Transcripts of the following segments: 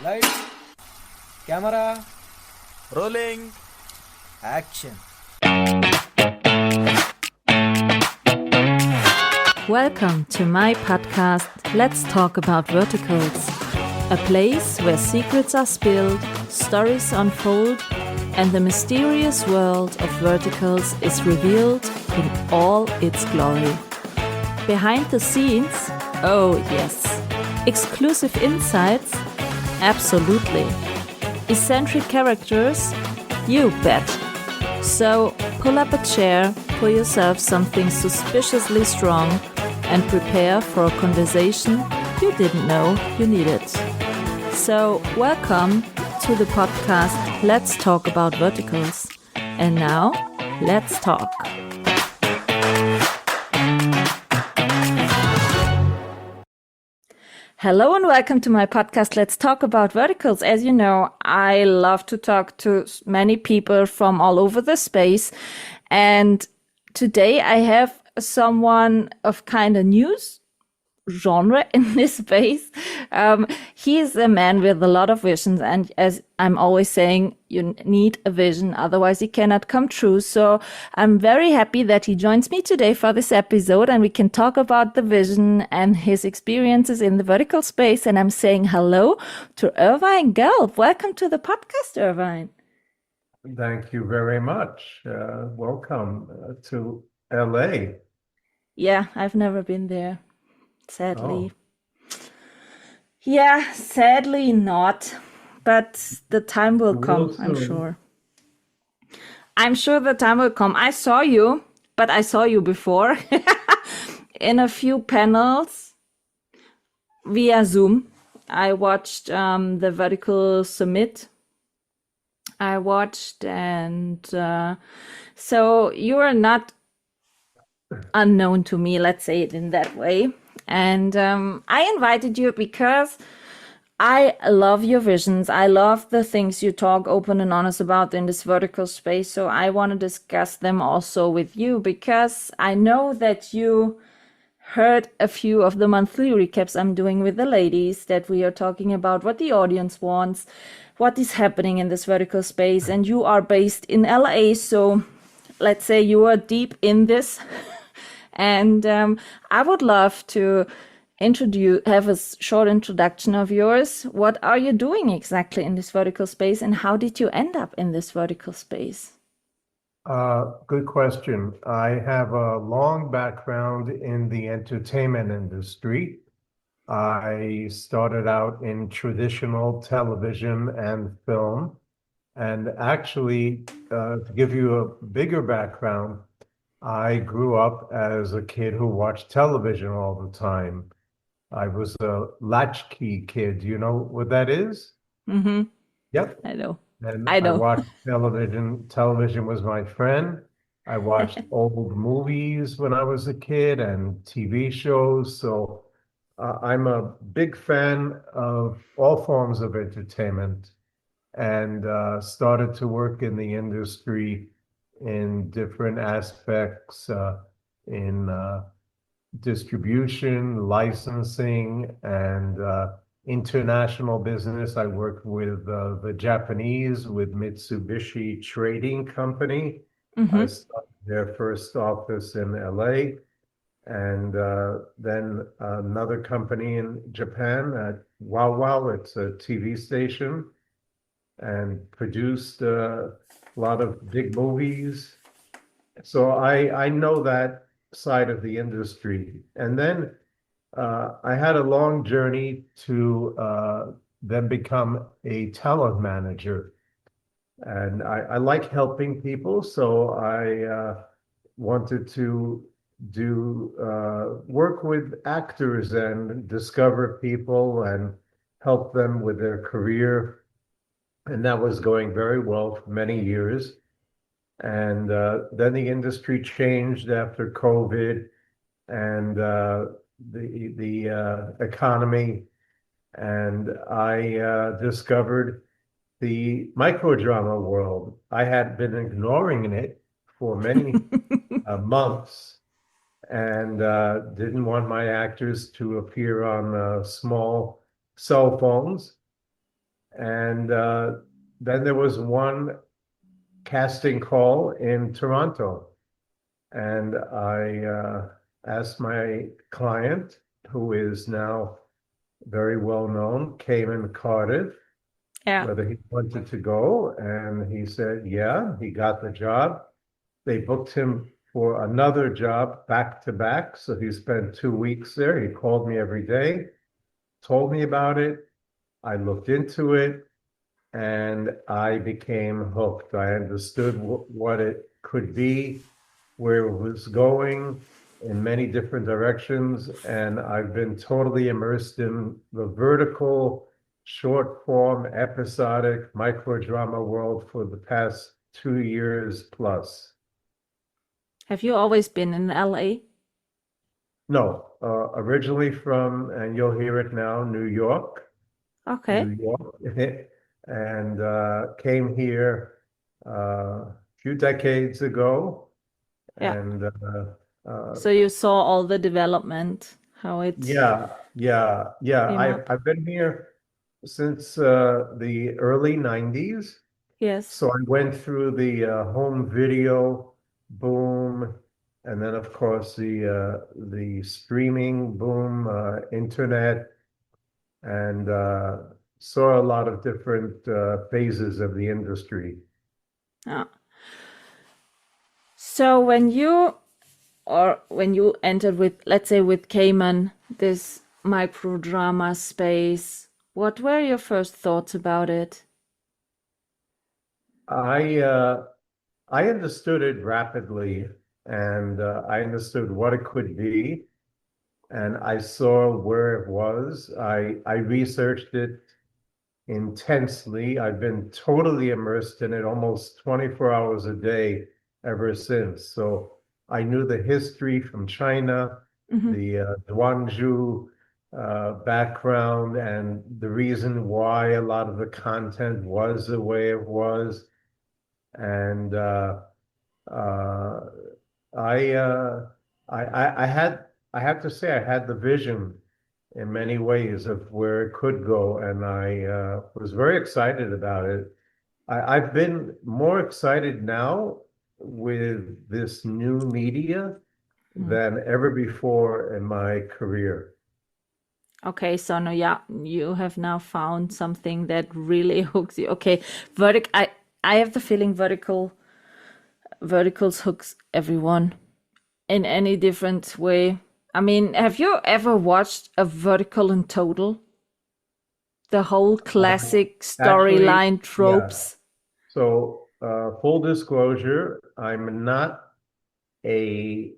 Lights, camera, Rolling. action. Welcome to my podcast, Let's Talk About Verticals, a place where secrets are spilled, stories unfold, and the mysterious world of verticals is revealed in all its glory. Behind the scenes, oh yes. Exclusive insights, absolutely. Eccentric characters, you bet. So pull up a chair, pour yourself something suspiciously strong, and prepare for a conversation you didn't know you needed. So welcome to the podcast Let's Talk About Verticals. And now, let's talk. Hello and welcome to my podcast, Let's Talk About Verticals. As you know, I love to talk to many people from all over the space. And today I have someone of kind of news genre in this space. He is a man with a lot of visions, and as I'm always saying, you need a vision, otherwise it cannot come true. So I'm very happy that he joins me today for this episode, and we can talk about the vision and his experiences in the vertical space. And I'm saying hello to Irvin Gelb. Welcome to the podcast, Irvin. Thank you very much. Welcome to LA. Yeah, I've never been there. Sadly. Oh. Yeah, sadly not. But the time will come, I'm sure. I'm sure the time will come. I saw you, but I saw you before in a few panels via Zoom. I watched the Vertical Summit. I watched, and so you are not unknown to me, let's say it in that way. And I invited you because I love your visions. I love the things you talk open and honest about in this vertical space. So I want to discuss them also with you, because I know that you heard a few of the monthly recaps I'm doing with the ladies, that we are talking about what the audience wants, what is happening in this vertical space. And you are based in LA. So let's say you are deep in this. And I would love to have a short introduction of yours. What are you doing exactly in this vertical space, and how did you end up in this vertical space? Good question. I have a long background in the entertainment industry. I started out in traditional television and film. And actually, to give you a bigger background, I grew up as a kid who watched television all the time. I was a latchkey kid. You know what that is? Mm-hmm. Yep. I know. And I know. I watched television. Television was my friend. I watched old movies when I was a kid and TV shows. So I'm a big fan of all forms of entertainment, and started to work in the industry in different aspects, in distribution, licensing, and international business. I worked with the Japanese, with Mitsubishi Trading Company. I started their first office in LA, and then another company in Japan at Wow Wow. It's a TV station, and produced a lot of big movies. So I know that side of the industry. And then I had a long journey to then become a talent manager. And I like helping people, so I wanted to do work with actors and discover people and help them with their career. And that was going very well for many years. And then the industry changed after COVID, and the economy, and I discovered the microdrama world. I had been ignoring it for many months, and didn't want my actors to appear on small cell phones. And then there was one casting call in Toronto. And I asked my client, who is now very well known, Cayman Cardiff, Yeah. whether he wanted to go. And he said, yeah, he got the job. They booked him for another job back to back. So he spent 2 weeks there. He called me every day, told me about it. I looked into it and I became hooked. I understood what it could be, where it was going in many different directions. And I've been totally immersed in the vertical, short form, episodic microdrama world for the past 2 years plus. Have you always been in LA? No, originally from, and you'll hear it now, New York. New Okay. York, and came here a few decades ago, Yeah. and So you saw all the development, how it yeah. came up. I've been here since the early '90s. Yes. So I went through the home video boom, and then of course the streaming boom, internet, and saw a lot of different phases of the industry. Yeah. So when you entered with, let's say, with Cayman, this micro drama space, what were your first thoughts about it? I I understood it rapidly, and I understood what it could be, and I saw where it was. I researched it intensely. I've been totally immersed in it almost 24 hours a day ever since. So I knew the history from China, Hmm. the Guangzhou background, and the reason why a lot of the content was the way it was. And uh, I, uh, I have to say, I had the vision in many ways of where it could go, and I was very excited about it. I've been more excited now with this new media than ever before in my career. Okay, so no, yeah, you have now found something that really hooks you. Okay, I have the feeling verticals hooks everyone in any different way. I mean, have you ever watched a vertical in total? The whole classic Actually, storyline yeah. tropes. So, full disclosure, I'm not a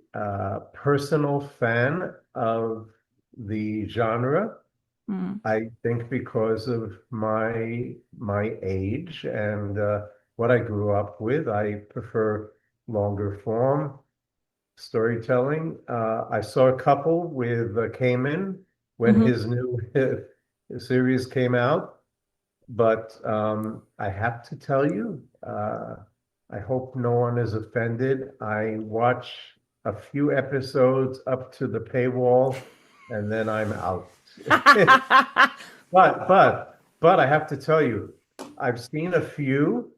personal fan of the genre. Mm. I think because of my age and what I grew up with, I prefer longer form storytelling. I saw a couple with Kamen when Hmm. his new series came out, but I have to tell you, I hope no one is offended. I watch a few episodes up to the paywall, and then I'm out. But I have to tell you, I've seen a few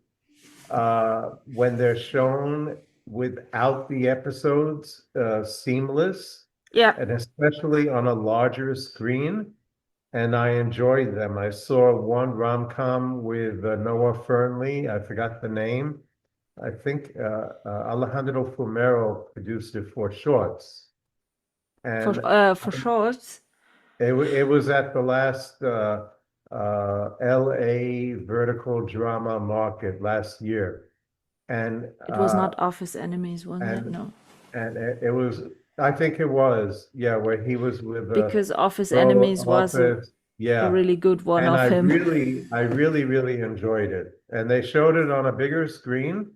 when they're shown without the episodes seamless, Yeah, and especially on a larger screen, and I enjoyed them. I saw one rom-com with Noah Fernley. I forgot the name. I think Alejandro Fumero produced it for Shorts, and for shorts. it was at the last LA Vertical Drama Market last year, and It was not Office Enemies, wasn't it? and No, it was, I think it was, yeah, where he was with because Office Pro Enemies was Office, a yeah. really good one And of him. I really enjoyed it. And they showed it on a bigger screen,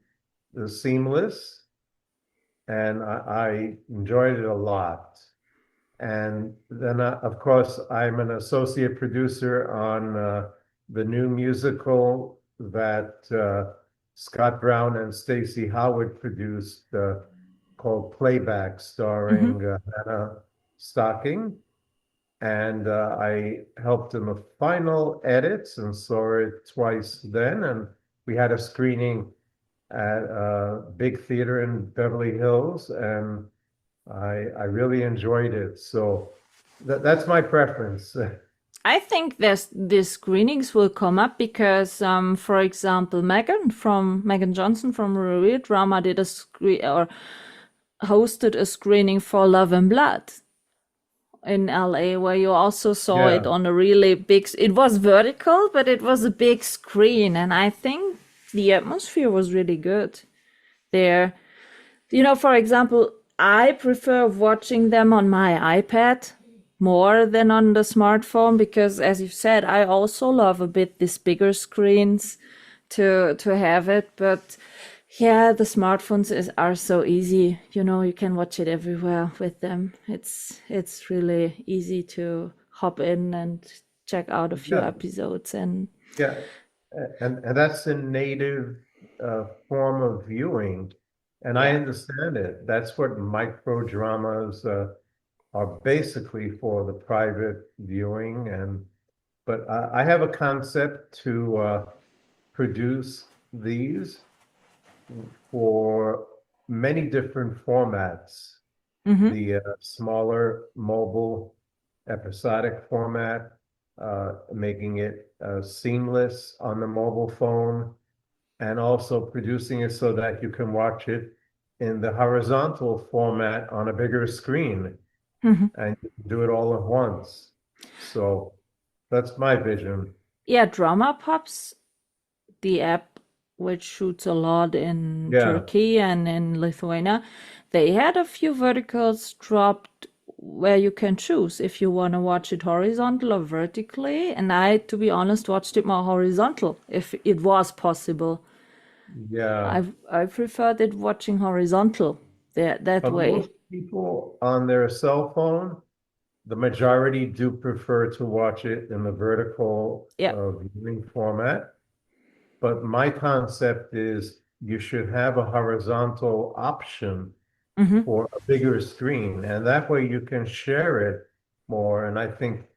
the seamless, and I enjoyed it a lot. And then, of course, I'm an associate producer on the new musical that Scott Brown and Stacey Howard produced called Playback, Hmm. starring Hannah Stocking. and I helped in the final edits and saw it twice then. And we had a screening at a big theater in Beverly Hills, and I really enjoyed it. So that's my preference. I think these screenings will come up because, for example, Megan Johnson from Real Drama did a screen or hosted a screening for Love and Blood in LA, where you also saw it Yeah. on a really big. It was vertical, but it was a big screen, and I think the atmosphere was really good there. You know, for example, I prefer watching them on my iPad more than on the smartphone because, as you said, I also love a bit these bigger screens to have it. But yeah, the smartphones are so easy. You know, you can watch it everywhere with them. It's really easy to hop in and check out a few Yeah. episodes and Yeah. And that's a native form of viewing. And I yeah. understand it. That's what micro dramas are basically for, the private viewing. But I have a concept to produce these for many different formats. Mm-hmm. The smaller mobile episodic format, making it seamless on the mobile phone, and also producing it so that you can watch it in the horizontal format on a bigger screen Mm-hmm. and do it all at once. So that's my vision. Yeah, Drama Pops, the app which shoots a lot in Yeah, Turkey and in Lithuania, they had a few verticals dropped where you can choose if you want to watch it horizontal or vertically. And I, to be honest, watched it more horizontal if it was possible. yeah. I preferred it watching horizontal that But way. most people on their cell phone, the majority do prefer to watch it in the vertical Yeah. viewing format. But my concept is you should have a horizontal option Mm-hmm. for a bigger screen, and that way you can share it more. And I think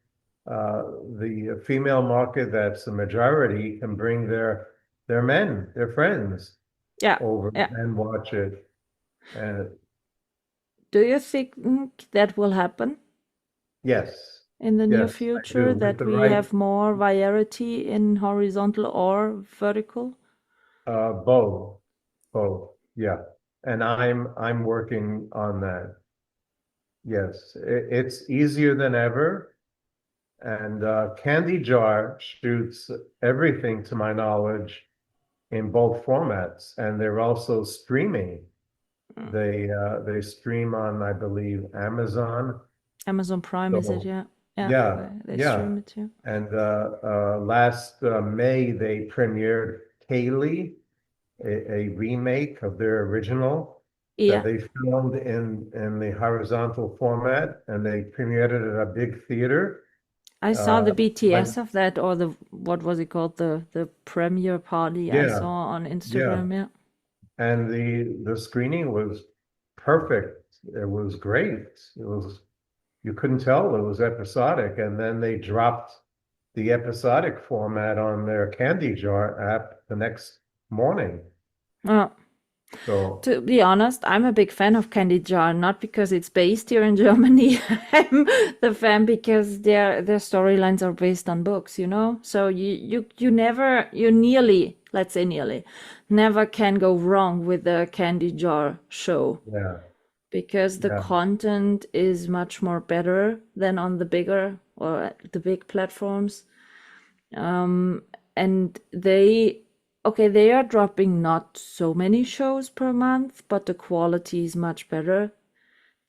the female market, that's the majority, can bring their men, their friends Yeah. over Yeah. and watch it. And Do you think that will happen yes, in the near yes, I do. future With that the we right have more variety in horizontal or vertical? both, both, yeah. And I'm working on that. Yes, it's easier than ever. And Candy Jar shoots everything, to my knowledge, in both formats, and they're also streaming. Mm. They stream on, I believe, Amazon. Amazon Prime, is it? So Yeah. Yeah. yeah, They yeah. stream it too. And last May they premiered Kaylee, a remake of their original that Yeah. they filmed in the horizontal format, and they premiered it at a big theater. I saw Uh, the like, BTS of that, or the, what was it called? The premiere party I yeah, saw on yeah. Instagram. Yeah. And the screening was perfect. It was great. It was, you couldn't tell it was episodic. And then they dropped the episodic format on their Candy Jar app the next morning. Oh. So To be honest, I'm a big fan of Candy Jar, not because it's based here in Germany. I'm the fan because their storylines are based on books, you know? So you never, you nearly, let's say nearly, never can go wrong with the Candy Jar show yeah, because the yeah, content is much more better than on the bigger or the big platforms. And they are dropping not so many shows per month, but the quality is much better.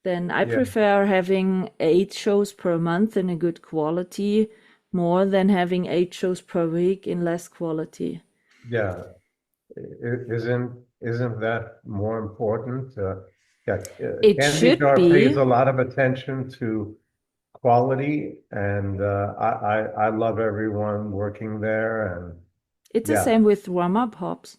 Then I yeah, prefer having 8 shows per month in a good quality more than having 8 shows per week in less quality. yeah. Isn't that more important? Yeah, It Candy should Jar pays be. a lot of attention to quality, and I love everyone working there, and It's the yeah, same with Rama Pops.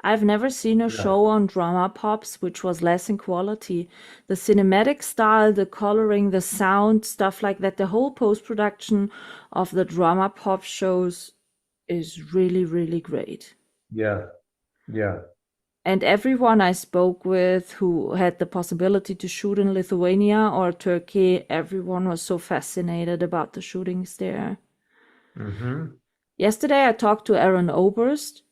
I've never seen a Yeah. show on drama pops which was less in quality. The cinematic style, the coloring, the sound, stuff like that, the whole post-production of the drama pop shows is really, really great. Yeah. Yeah. And everyone I spoke with who had the possibility to shoot in Lithuania or Turkey, everyone was so fascinated about the shootings there. Mm-hmm. Yesterday I talked to Aaron Oberst,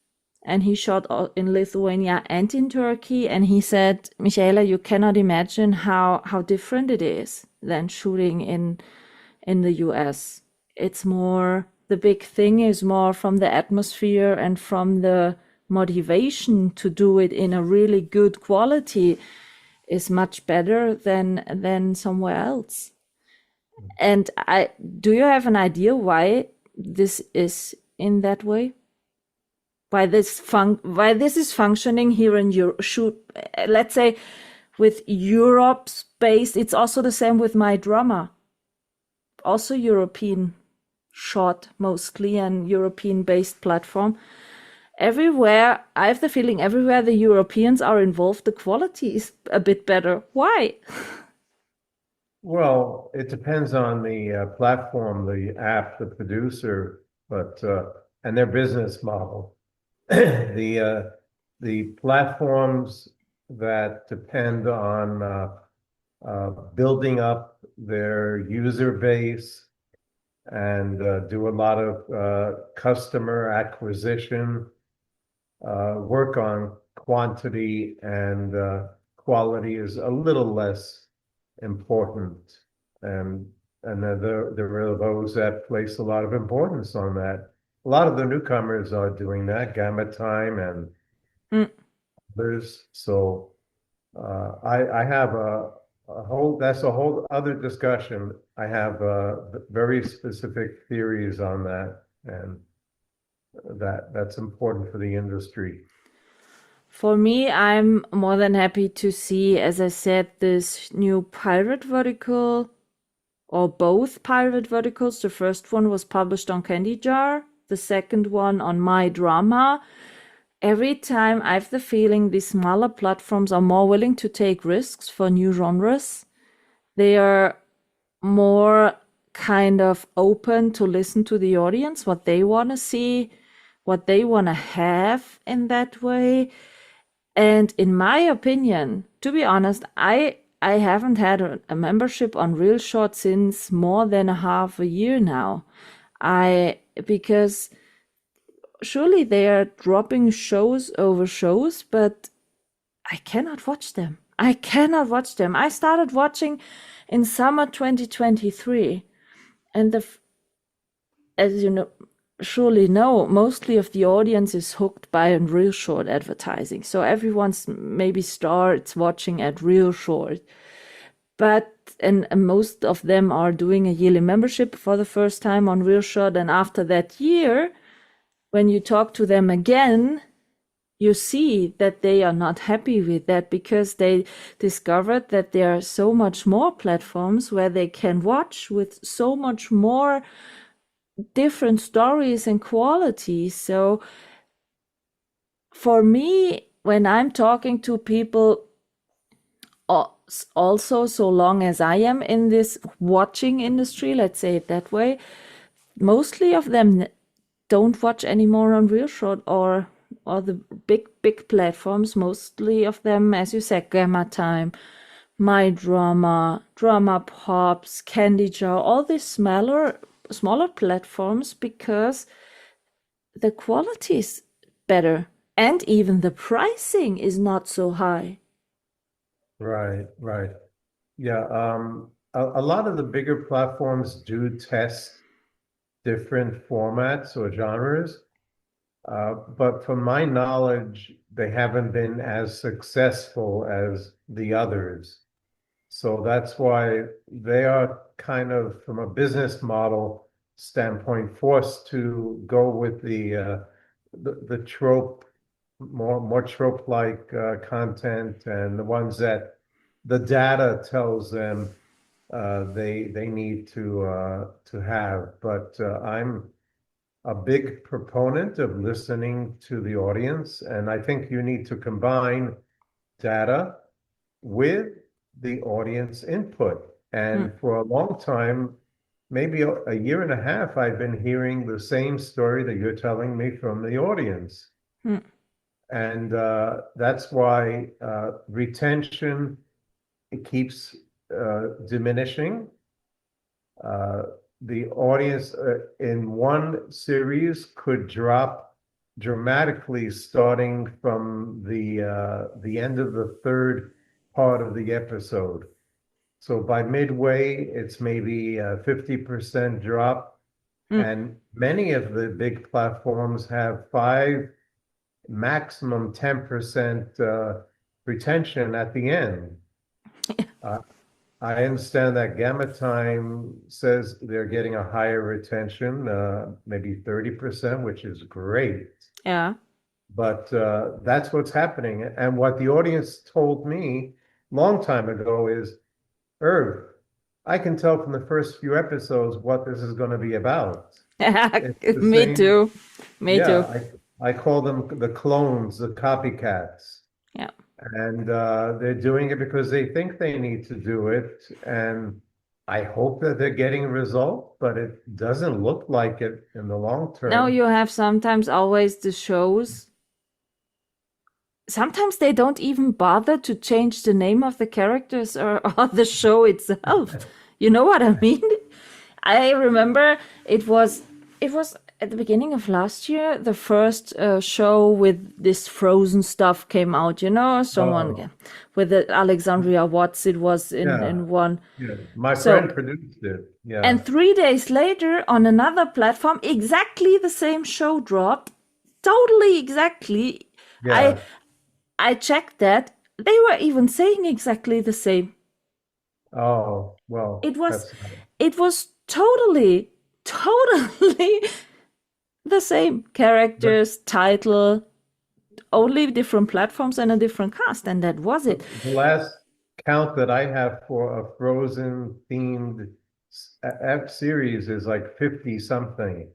and he shot in Lithuania and in Turkey, and he said, Michaela, you cannot imagine how different it is than shooting in the US. It's more, the big thing is more from the atmosphere and from the motivation to do it in a really good quality is much better than somewhere else. And do you have an idea why this is in that way? Why this is functioning here in Europe? Let's say with Europe's based, it's also the same with my drama. Also European shot mostly and European based platform. Everywhere, I have the feeling everywhere the Europeans are involved, the quality is a bit better. Why? Well, it depends on the platform, the app, the producer, but and their business model. The platforms that depend on building up their user base and do a lot of customer acquisition, work on quantity and quality is a little less important. And then there are those that place a lot of importance on that. A lot of the newcomers are doing that, Gamma Time and Mm. others. So I have that's a whole other discussion. I have very specific theories on that, and that's important for the industry. For me, I'm more than happy to see, as I said, this new pirate vertical, or both pirate verticals. The first one was published on Candy Jar, the second one on My Drama. Every time I have the feeling these smaller platforms are more willing to take risks for new genres. They are more kind of open to listen to the audience, what they want to see, what they want to have in that way. And in my opinion, to be honest, I haven't had a membership on Real Short since more than a half a year now. Because surely they are dropping shows over shows, but I cannot watch them. I cannot watch them. I started watching in summer 2023, and as you know, surely know, mostly of the audience is hooked by a Real Short advertising. So everyone's maybe starts watching at Real Short. But and most of them are doing a yearly membership for the first time on Real Short, and after that year, when you talk to them again, you see that they are not happy with that because they discovered that there are so much more platforms where they can watch with so much more different stories and qualities. So for me, when I'm talking to people, also so long as I am in this watching industry, let's say it that way, mostly of them don't watch anymore on Real Short or the big platforms. Mostly of them, as you said, Gamma Time, My Drama, Drama Pops, Candy Jar, all these smaller platforms, because the quality is better and even the pricing is not so high. Right, right. Yeah, a lot of the bigger platforms do test different formats or genres, but from my knowledge, they haven't been as successful as the others. So that's why they are kind of, from a business model standpoint, forced to go with the trope, more trope-like content, and the ones that the data tells them they need to have. But a big proponent of listening to the audience, and I think you need to combine data with the audience input. And for a long time, maybe a year and a half, I've been hearing the same story that you're telling me from the audience. And that's why retention, it keeps diminishing. The audience in one series could drop dramatically starting from the end of the third part of the episode. So by midway, it's maybe a 50% drop. And many of the big platforms have 5, maximum 10% retention at the end. I understand that Gamma Time says they're getting a higher retention, maybe 30%, which is great. Yeah. But that's what's happening. And what the audience told me long time ago is, Irv, I can tell from the first few episodes what this is going to be about. Me same, too. Me too. I call them the clones, the copycats. Yeah. And they're doing it because they think they need to do it. And I hope that they're getting a result, but it doesn't look like it in the long term. Now you have sometimes always the shows. Sometimes they don't even bother to change the name of the characters or the show itself. You know what I mean? I remember it was at the beginning of last year, the first show with this Frozen stuff came out, someone with the Alexandria Watts, it was in one. Yeah. My friend produced it. Yeah. And 3 days later on another platform, exactly the same show dropped. Totally exactly. Yeah. I checked that. They were even saying exactly the same. Oh, well. It was totally the same characters, title, only different platforms and a different cast, and that was it. The last count that I have for a Frozen themed series is like 50 something.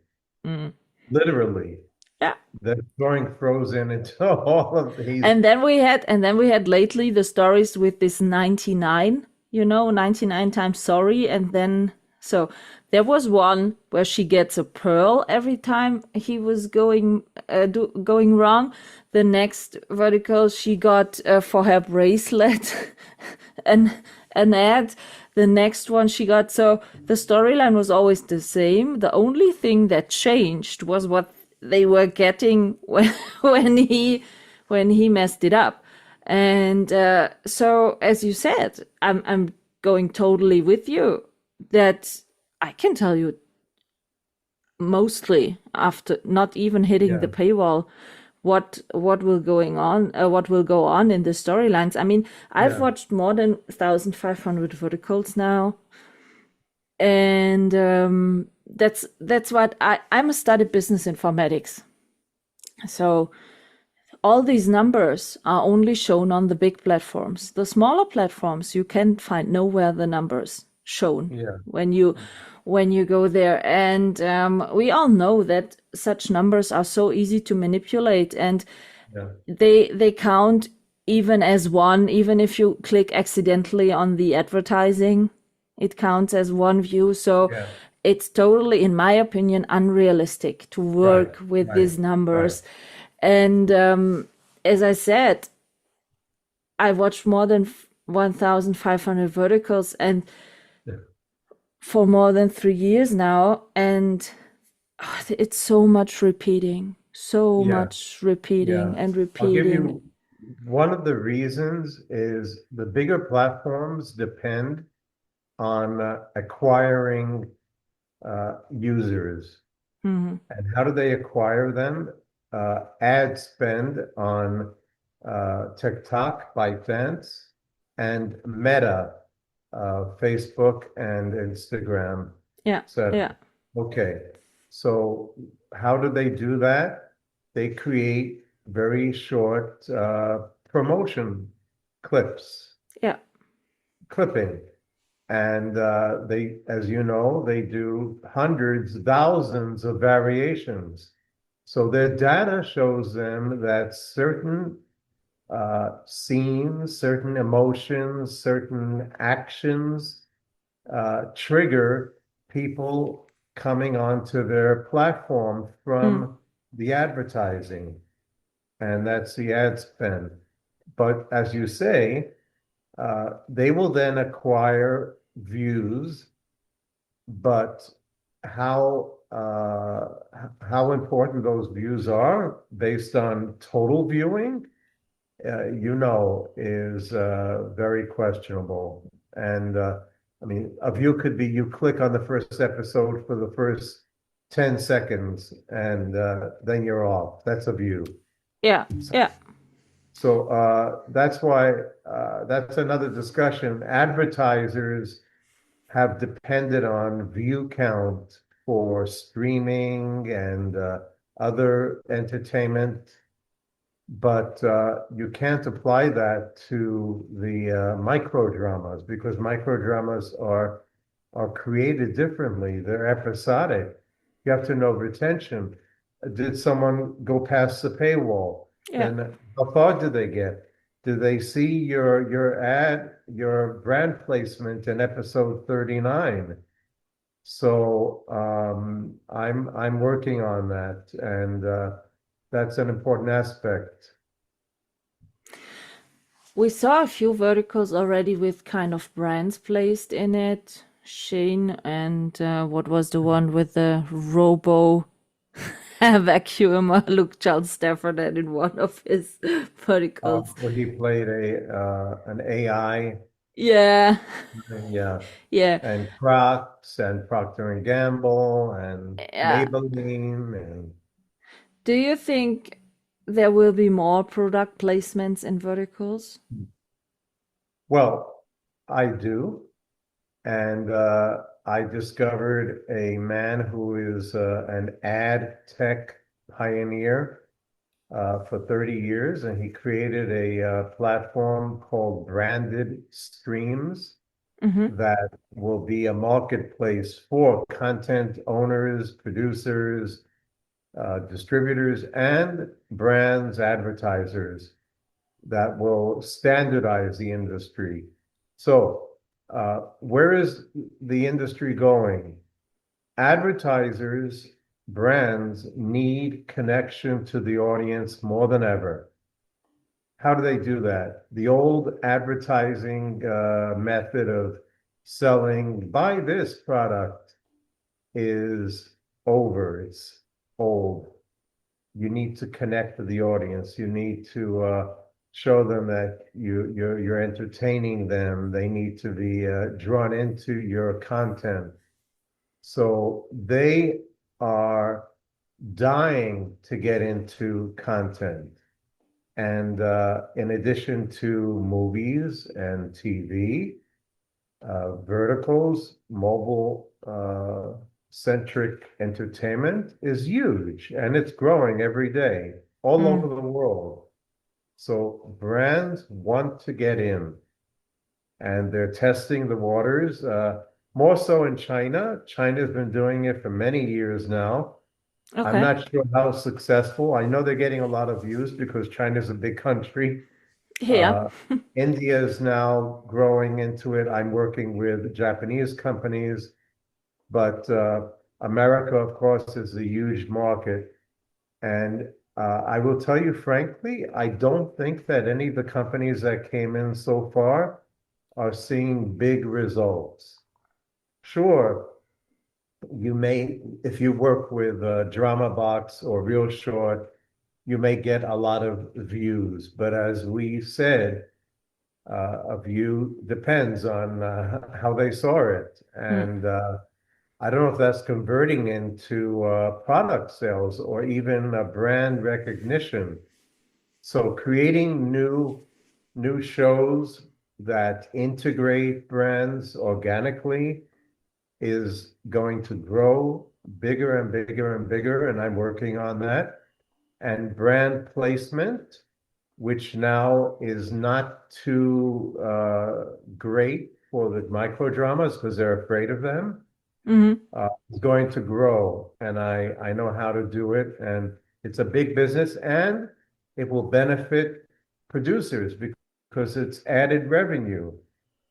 Literally. Yeah. They're throwing Frozen into all of these. And then we had lately the stories with this 99, 99 times sorry, and then so there was one where she gets a pearl every time he was going wrong. The next vertical she got for her bracelet an ad. The next one she got, so the storyline was always the same. The only thing that changed was what they were getting when he messed it up. And so, as you said, I'm going totally with you that I can tell you mostly after not even hitting the paywall what will go on in the storylines. I mean, I've watched more than 1,500 verticals now, and that's what I'm a study business informatics. So all these numbers are only shown on the big platforms. The smaller platforms, you can find nowhere the numbers shown when you go there. And we all know that such numbers are so easy to manipulate, and they count even as one, even if you click accidentally on the advertising, it counts as one view. So it's totally, in my opinion, unrealistic to work with these numbers. And as I said, I watched more than 1,500 verticals and for more than 3 years now. And it's so much repeating, much repeating and repeating. I'll give you one of the reasons is the bigger platforms depend on acquiring users. And how do they acquire them? Ad spend on TikTok, ByteDance, and Meta, Facebook and Instagram. Okay, so how do they do that? They create very short promotion clips. Clipping. And they, as you know, they do hundreds, thousands of variations. So their data shows them that certain scenes, certain emotions, certain actions trigger people coming onto their platform Mm. from the advertising, and that's the ad spend. But as you say, they will then acquire views, but how important those views are based on total viewing, is very questionable. And I mean, a view could be you click on the first episode for the first 10 seconds and then you're off. That's a view. Yeah, yeah. So that's why that's another discussion. Advertisers have depended on view count for streaming and other entertainment, but you can't apply that to the micro dramas because micro dramas are created differently. They're episodic. You have to know retention. Did someone go past the paywall? Yeah. Then how far did they get? Do they see your brand placement in episode 39? So I'm working on that, and that's an important aspect. We saw a few verticals already with kind of brands placed in it. Shane and what was the one with the robo vacuumer? Look, Charles Stafford had in one of his verticals. Where he played an AI, Yeah, yeah, yeah, and Crocs and Procter and Gamble and yeah. Maybelline and Do you think there will be more product placements in verticals? well, I do, and I discovered a man who is an ad tech pioneer for 30 years, and he created a platform called Branded Streams Mm-hmm. that will be a marketplace for content owners, producers, distributors, and brands, advertisers that will standardize the industry. So, where is the industry going? Advertisers, brands need connection to the audience more than ever. How do they do that? The old advertising method of selling, buy this product is over. It's old. You need to connect to the audience. You need to show them that you're entertaining them. They need to be drawn into your content. So they are dying to get into content. And in addition to movies and TV, verticals, mobile centric entertainment is huge and it's growing every day all over the world. So brands want to get in and they're testing the waters, more so in China. China's been doing it for many years now. I'm Okay. not sure how successful. I know they're getting a lot of views because China's a big country. Yeah. Uh, India is now growing into it. I'm working with Japanese companies, but America, of course, is a huge market. And I will tell you frankly, I don't think that any of the companies that came in so far are seeing big results. Sure, you may, if you work with Drama Box or Real Short, you may get a lot of views. But as we said, a view depends on how they saw it. And I don't know if that's converting into product sales or even brand recognition. So creating new shows that integrate brands organically is going to grow bigger and bigger and bigger, and I'm working on that. And brand placement, which now is not too great for the micro dramas because they're afraid of them Hmm. is going to grow, and I know how to do it, and it's a big business, and it will benefit producers because it's added revenue.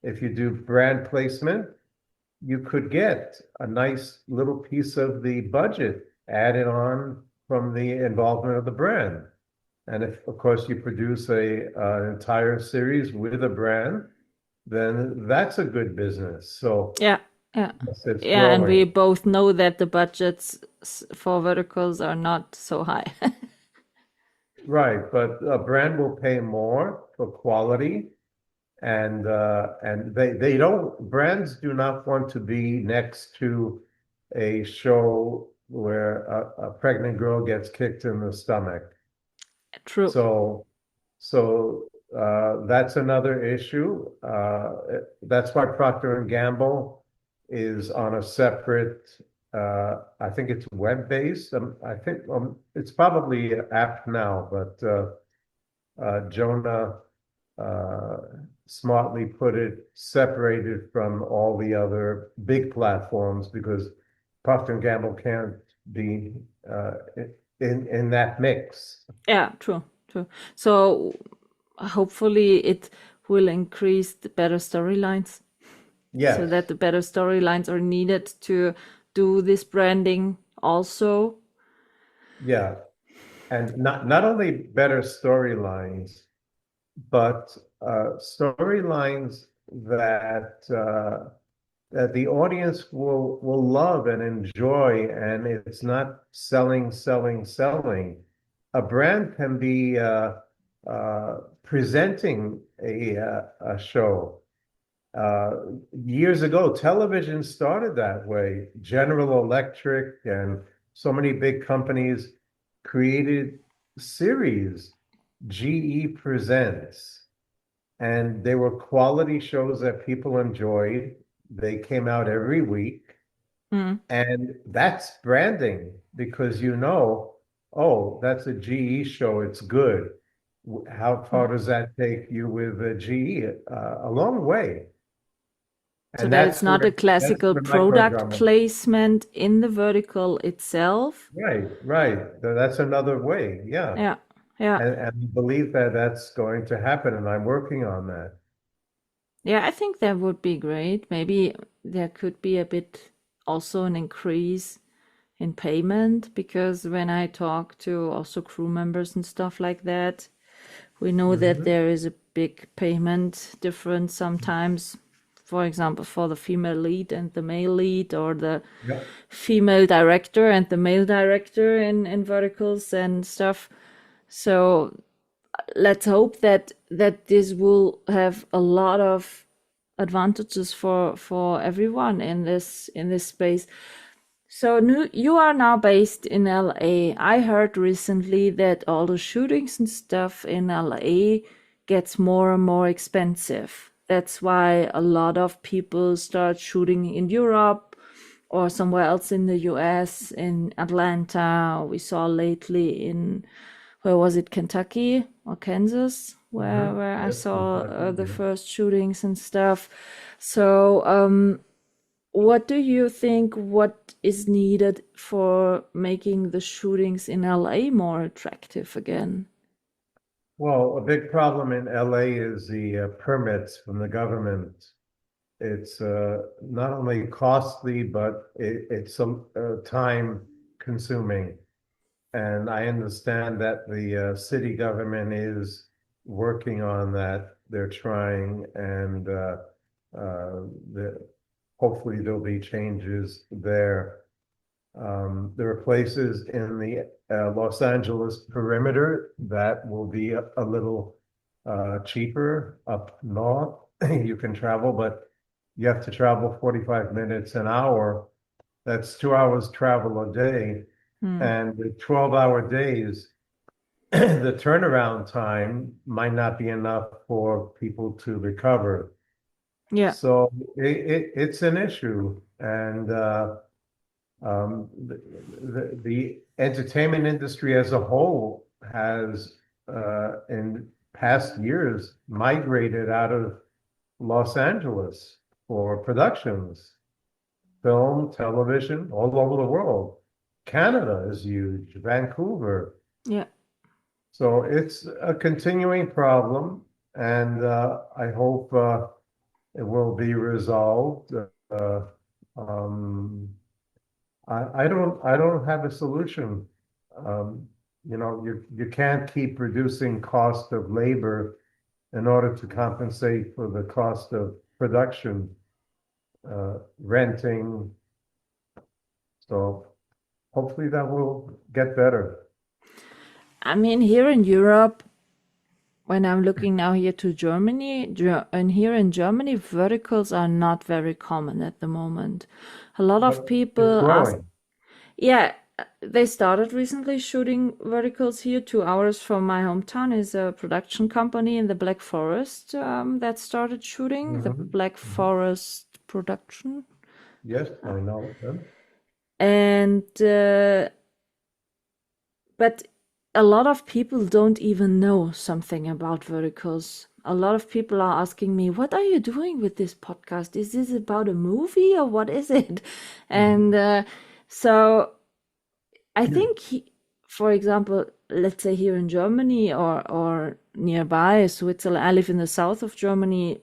If you do brand placement, you could get a nice little piece of the budget added on from the involvement of the brand. And if, of course, you produce an entire series with a brand, then that's a good business. So Yeah, yeah, yes, it's yeah. And we growing. both know that the budgets for verticals are not so high. Right, but a brand will pay more for quality, and they don't brands do not want to be next to a show where a pregnant girl gets kicked in the stomach. True. So that's another issue. That's why Procter and Gamble is on a separate. I think it's web-based. I think it's probably app now, but Jonah uh, smartly put it separated from all the other big platforms because Procter and Gamble can't be in that mix. Yeah, true, true. So hopefully it will increase the better storylines, so that Yes, the better storylines are needed to do this branding also. yeah, and not only better storylines, but storylines that the audience will love and enjoy, and it's not selling, selling, selling. A brand can be presenting a show. Years ago, television started that way. General Electric and so many big companies created series. GE Presents, and they were quality shows that people enjoyed. They came out every week, Mm. and that's branding because oh, that's a GE show. It's good. How far does that take you with a GE? A long way. So And that it's not a that's classical where product microdrama. placement in the vertical itself. Right, right. That's another way. Yeah. Yeah, yeah. And I believe that that's going to happen, and I'm working on that. Yeah, I think that would be great. Maybe there could be a bit also an increase in payment, because when I talk to also crew members and stuff like that, we know that Mhm. there is a big payment difference sometimes. For example, for the female lead and the male lead, or the Yeah. female director and the male director in verticals and stuff. So let's hope that this will have a lot of advantages for everyone in this space. So you are now based in LA. I heard recently that all the shootings and stuff in LA gets more and more expensive. That's why a lot of people start shooting in Europe or somewhere else in the US, in Atlanta. We saw lately in, where was it, Kentucky or Kansas, where I Yes, saw Kentucky, the yeah. first shootings and stuff. So what do you think, what is needed for making the shootings in LA more attractive again? Well, a big problem in LA is the permits from the government. It's not only costly, but it's time consuming. And I understand that the city government is working on that. They're trying, and the, hopefully there'll be changes there. There are places in the Los Angeles perimeter that will be a little cheaper up north. You can travel, but you have to travel 45 minutes an hour. That's 2 hours travel a day. Hmm. And with 12-hour days, the turnaround time might not be enough for people to recover. Yeah. So it's an issue. And the entertainment industry as a whole has, in past years, migrated out of Los Angeles. for productions, film, television, all over the world. Canada is huge, Vancouver. Yeah. So it's a continuing problem, and I hope it will be resolved. Um, I don't have a solution. You can't keep reducing cost of labor in order to compensate for the cost of production, renting. So hopefully that will get better. I mean, here in Europe, when I'm looking now here to Germany, and here in Germany, verticals are not very common at the moment. A lot But of it's people ask, growing. yeah, they started recently shooting verticals here. 2 hours from my hometown is a production company in the Black Forest that started shooting the Mhm, Black mhm. Forest production. Yes, I know them. And but a lot of people don't even know something about verticals. A lot of people are asking me, "What are you doing with this podcast? Is this about a movie or what is it?" And so I think, for example, let's say here in Germany or nearby Switzerland, I live in the south of Germany,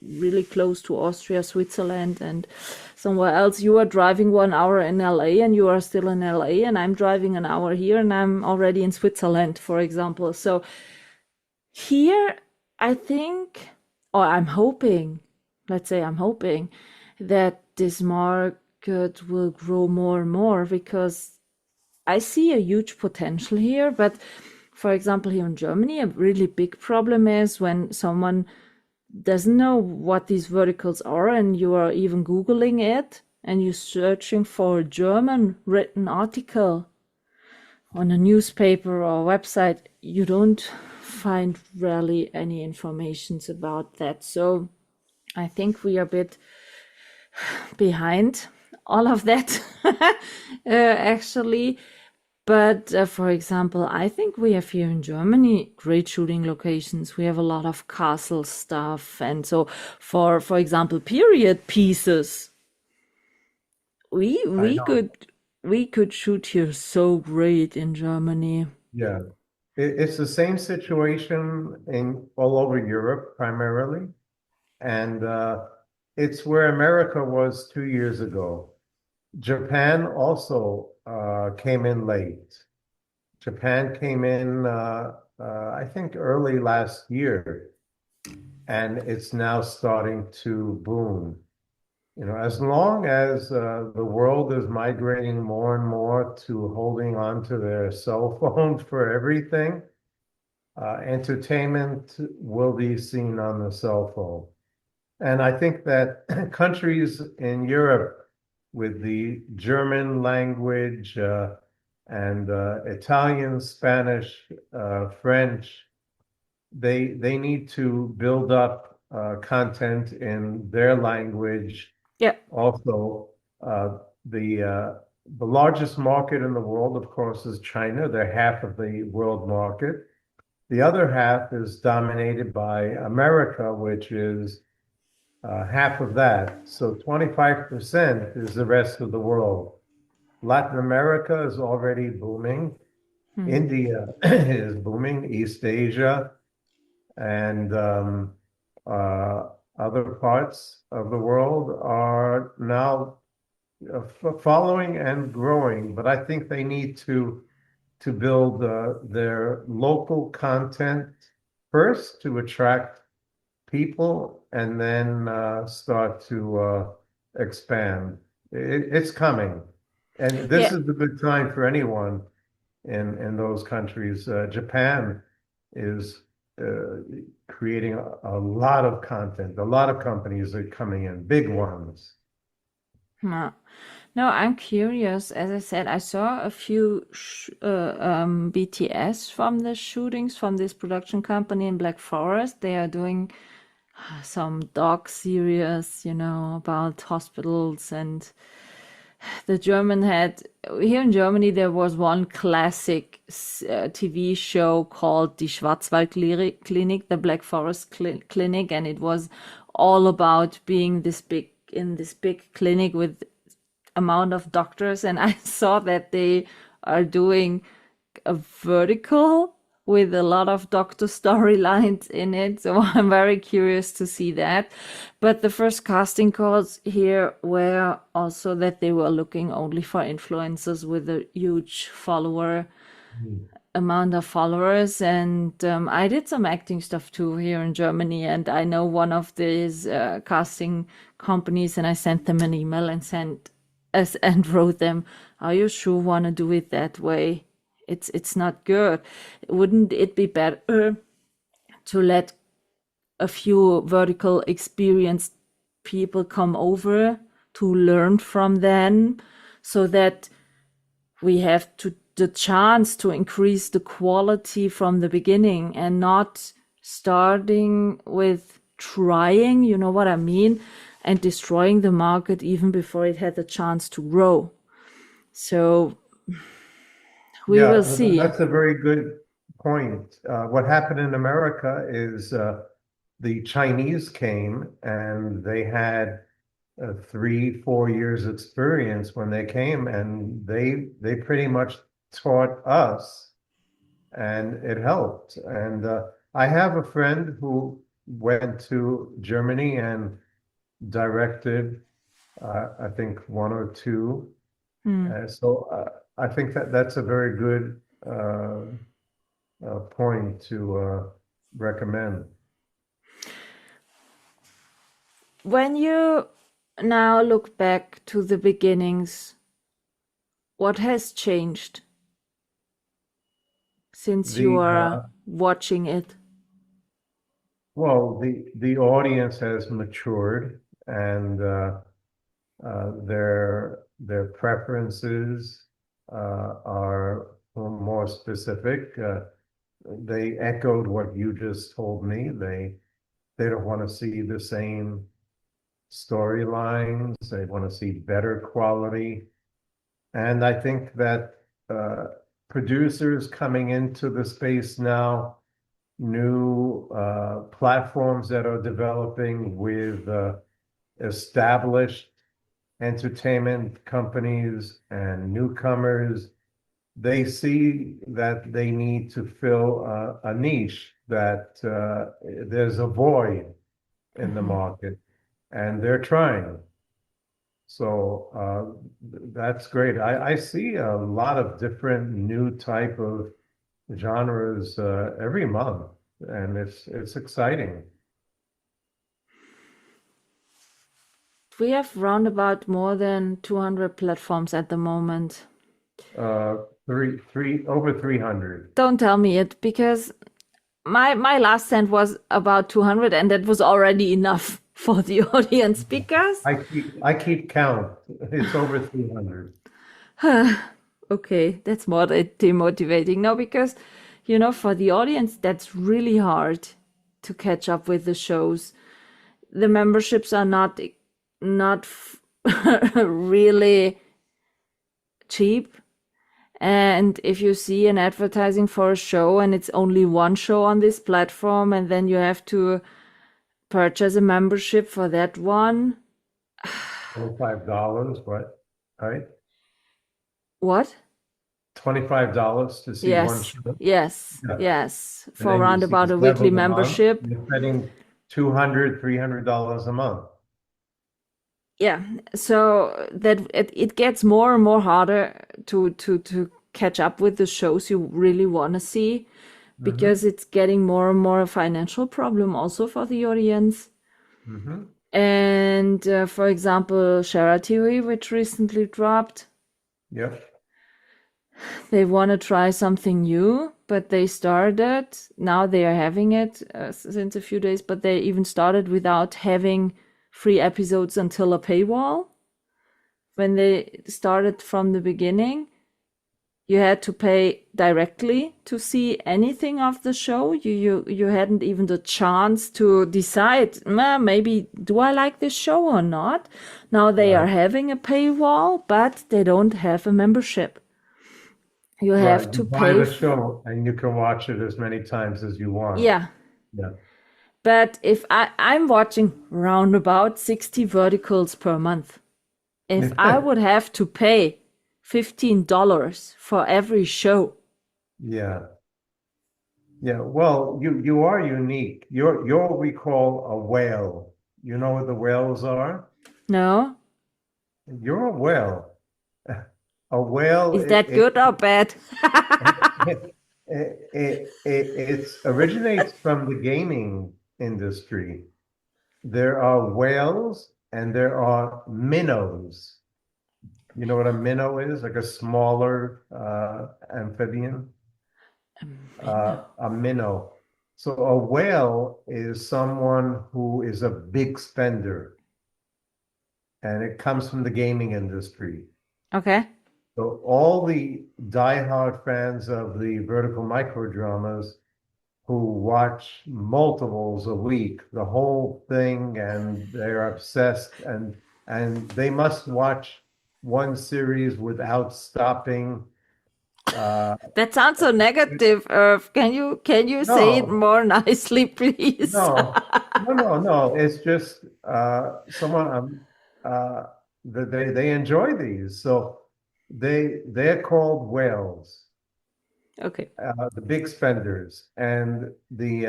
really close to Austria, Switzerland, and somewhere else. You are driving 1 hour in LA and you are still in LA, and I'm driving an hour here and I'm already in Switzerland, for example. So here, I think, or I'm hoping, let's say I'm hoping that this market will grow more and more because I see a huge potential here. But for example, here in Germany, a really big problem is when someone doesn't know what these verticals are and you are even Googling it and you're searching for a German written article on a newspaper or website, you don't find really any informations about that. So I think we are a bit behind all of that, actually. But for example, I think we have here in Germany great shooting locations. We have a lot of castle stuff, and so for example, period pieces, we I we know. could we could shoot here so great in Germany. Yeah. It's the same situation in all over Europe primarily. And it's where America was 2 years ago. Japan also came in late. Japan came in, I think, early last year, and it's now starting to boom. As long as the world is migrating more and more to holding on to their cell phone for everything, entertainment will be seen on the cell phone. And I think that countries in Europe with the German language and Italian, Spanish, French, they need to build up content in their language. Yeah, Also, uh, the largest market in the world, of course, is China. They're half of the world market. The other half is dominated by America, which is half of that. So 25% is the rest of the world. Latin America is already booming. India is booming, East Asia, and other parts of the world are now following and growing. But I think they need to build their local content first to attract people and then start to expand. It's coming. And this yeah, is a good time for anyone in those countries. Japan is creating a lot of content. A lot of companies are coming in, big ones. no. No, I'm curious. As I said, I saw a few BTS from the shootings from this production company in Black Forest. They are doing some dog series, about hospitals. And the German had, here in Germany, there was one classic TV show called Die Schwarzwaldklinik, the Black Forest Clinic, and it was all about being in this big clinic with amount of doctors, and I saw that they are doing a vertical with a lot of doctor storylines in it. So I'm very curious to see that. But the first casting calls here were also that they were looking only for influencers with a huge amount of followers. And I did some acting stuff too here in Germany. And I know one of these casting companies, and I sent them an email and wrote them, "Are you sure want to do it that way? It's not good. Wouldn't it be better to let a few vertical experienced people come over to learn from them, so that we have the chance to increase the quality from the beginning and not starting with trying, you know what I mean, and destroying the market even before it had the chance to grow." So we will see. That's a very good point. What happened in America is the Chinese came and they had 3-4 years experience when they came, and they pretty much taught us, and it helped. And I have a friend who went to Germany and directed, I think 1 or 2. So I think that's a very good point to recommend. When you now look back to the beginnings, what has changed since you are watching it? Well, the audience has matured, and their preferences are more specific. They echoed what you just told me. They don't want to see the same storylines. They want to see better quality. And I think that producers coming into the space now, new platforms that are developing with established entertainment companies and newcomers, they see that they need to fill a niche, that there's a void in the market, and they're trying. So that's great. I see a lot of different new type of genres every month, and it's exciting. We have roundabout more than 200 platforms at the moment. Over 300. Don't tell me it, because my last cent was about 200, and that was already enough for the audience, because I keep count. It's over 300. okay, that's more demotivating. No, because for the audience, that's really hard to catch up with the shows. The memberships are not really cheap. And if you see an advertising for a show and it's only one show on this platform, and then you have to purchase a membership for that one. $25, right? What? $25 to see one show. Yes. For around about a weekly membership. You're spending $200, $300 a month. Yeah, so that it gets more and more harder to catch up with the shows you really want to see, because it's getting more and more a financial problem also for the audience. And for example, Shara TV, which recently dropped. Yep. They want to try something new, but they started. Now they are having it since a few days, but they even started without having free episodes until a paywall. When they started from the beginning, you had to pay directly to see anything of the show. You hadn't even the chance to decide, maybe do I like this show or not. Now they are having a paywall, but they don't have a membership. You have to buy pay the show, and you can watch it as many times as you want. Yeah. But if I'm watching round about 60 verticals per month, if I would have to pay $15 for every show, Yeah. Yeah. Well, you are unique. You're what we call a whale. You know what the whales are? no? You're a whale. A whale, Is that good or bad? it originates from the gaming industry. There are whales and there are minnows. You know what a minnow is? Like a smaller amphibian, a minnow. So a whale is someone who is a big spender, and it comes from the gaming industry. Okay. So all the diehard fans of the vertical micro dramas who watch multiples a week, the whole thing, and they're obsessed, and they must watch one series without stopping. That sounds so negative, Irv. Can you say it No, more nicely, please? no. It's just someone uh, they enjoy these, so they're called whales. Okay. The big spenders and the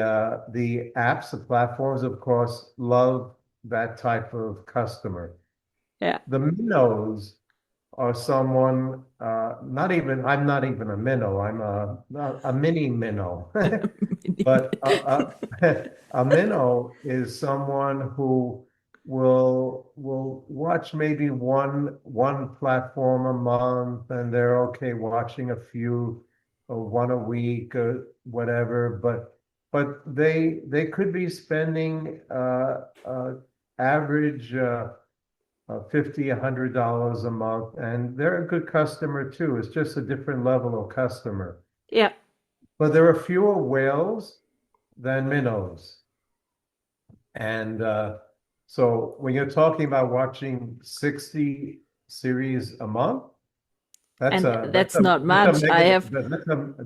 apps, the platforms, of course, love that type of customer. Yeah. The minnows are someone, I'm not even a minnow, I'm a mini minnow. But a minnow is someone who will watch maybe one platform a month, and they're okay watching a few, or one a week, or whatever. But they could be spending average 50, $100 a month, and they're a good customer too. It's just a different level of customer. Yeah. But there are fewer whales than minnows. And so when you're talking about watching 60 series a month, that's And a that's not much. I have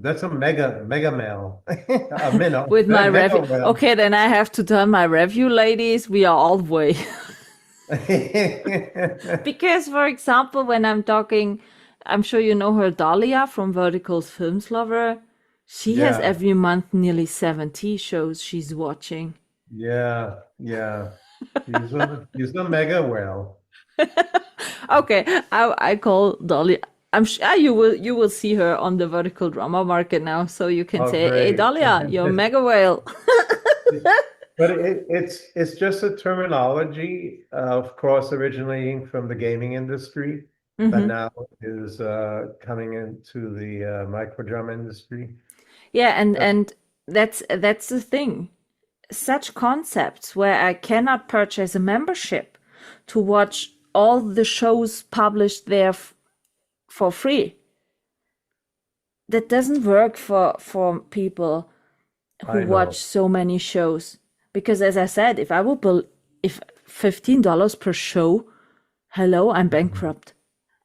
that's a mega male, a minnow, with my mega review. whale. Okay, then I have to tell my review ladies we are all the way. Because, for example, when I'm talking, I'm sure you know her, Dahlia from Vertical's Films Lover. She has Yeah, every month nearly 70 shows she's watching. yeah. He's a mega whale. Okay, I call Dahlia. I'm sure you will see her on the vertical drama market now, so you can Oh, say, "Hey, great. Dahlia, you're a mega whale." But it's just a terminology, of course, originating from the gaming industry, that Hmm. now is coming into the microdrum industry. Yeah, and Uh, and that's the thing. Such concepts where I cannot purchase a membership to watch all the shows published there for free. That doesn't work for people who I watch know. so many shows. Because as I said, if I would if $15 per show, hello, I'm bankrupt.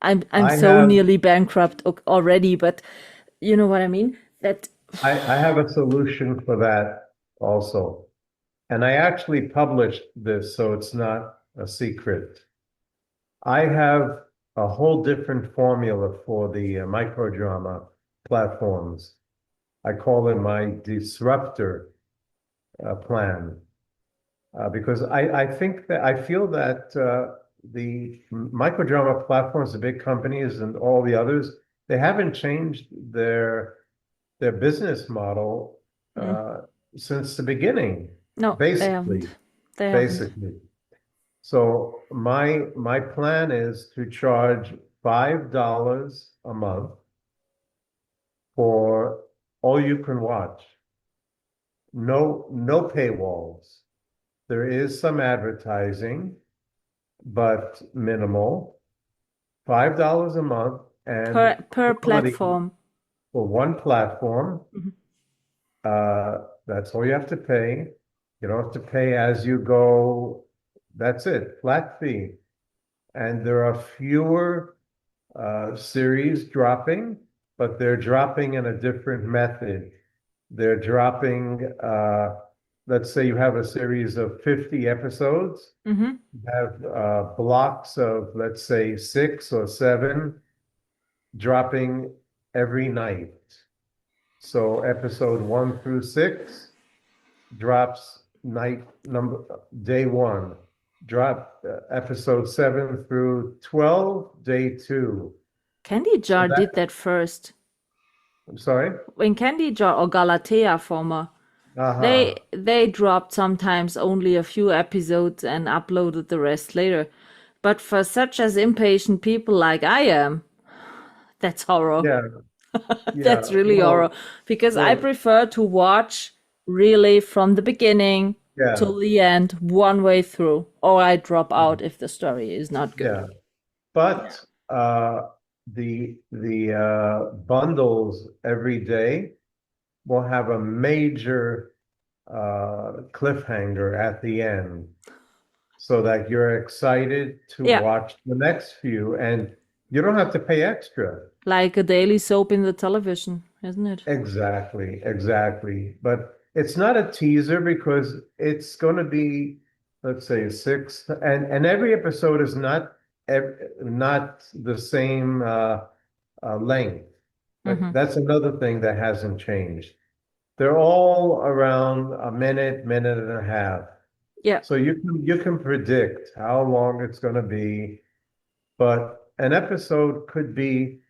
I'm I so have nearly bankrupt already, but you know what I mean? That I have a solution for that also. And I actually published this, so it's not a secret. I have a whole different formula for the microdrama platforms. I call it my disruptor plan, because I think that I feel that the microdrama platforms, the big companies and all the others, they haven't changed their business model mm, uh, since the beginning, no, they basically, haven't. They haven't. basically. So my plan is to charge $5 a month for all you can watch. No paywalls. There is some advertising, but minimal. $5 a month and Per quality platform. for one platform. Mhm. That's all you have to pay. You don't have to pay as you go. That's it, flat fee. And there are fewer series dropping, but they're dropping in a different method. They're dropping let's say you have a series of 50 episodes, Mm-hmm. you have blocks of, let's say, 6 or 7 dropping every night. So episode 1 through 6 drops day 1. Drop episode 7 through 12, day 2. Candy So Jar did that first. I'm sorry? When Candy Jar or Galatea former, Uh-huh. they dropped sometimes only a few episodes and uploaded the rest later. But for such as impatient people like I am, that's horror. Yeah, yeah. That's really horror. Because I Well, prefer to watch really from the beginning yeah, till the end, one way through, or I drop out if the story is not good. yeah. But the bundles every day will have a major cliffhanger at the end, so that you're excited to Yeah, watch the next few, and you don't have to pay extra. like a daily soap in the television, isn't it? Exactly, exactly. But it's not a teaser because it's going to be, let's say, 6, and every episode is not the same length. Mm-hmm. That's another thing that hasn't changed. They're all around a minute, minute and a half. Yeah. So you can predict how long it's going to be, but an episode could be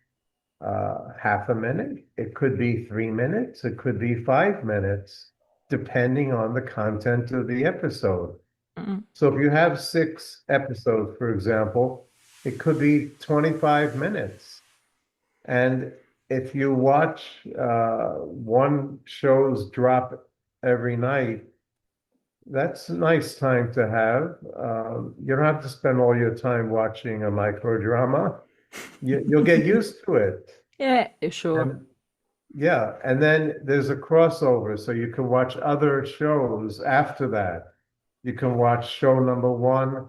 half a minute. It could be 3 minutes. It could be 5 minutes, depending on the content of the episode. Mm-mm. So if you have 6 episodes, for example, it could be 25 minutes. And if you watch one show's drop every night, that's a nice time to have. You don't have to spend all your time watching a micro drama. You'll get used to it. Yeah, sure. And yeah, and then there's a crossover, so you can watch other shows after that. You can watch show number 1,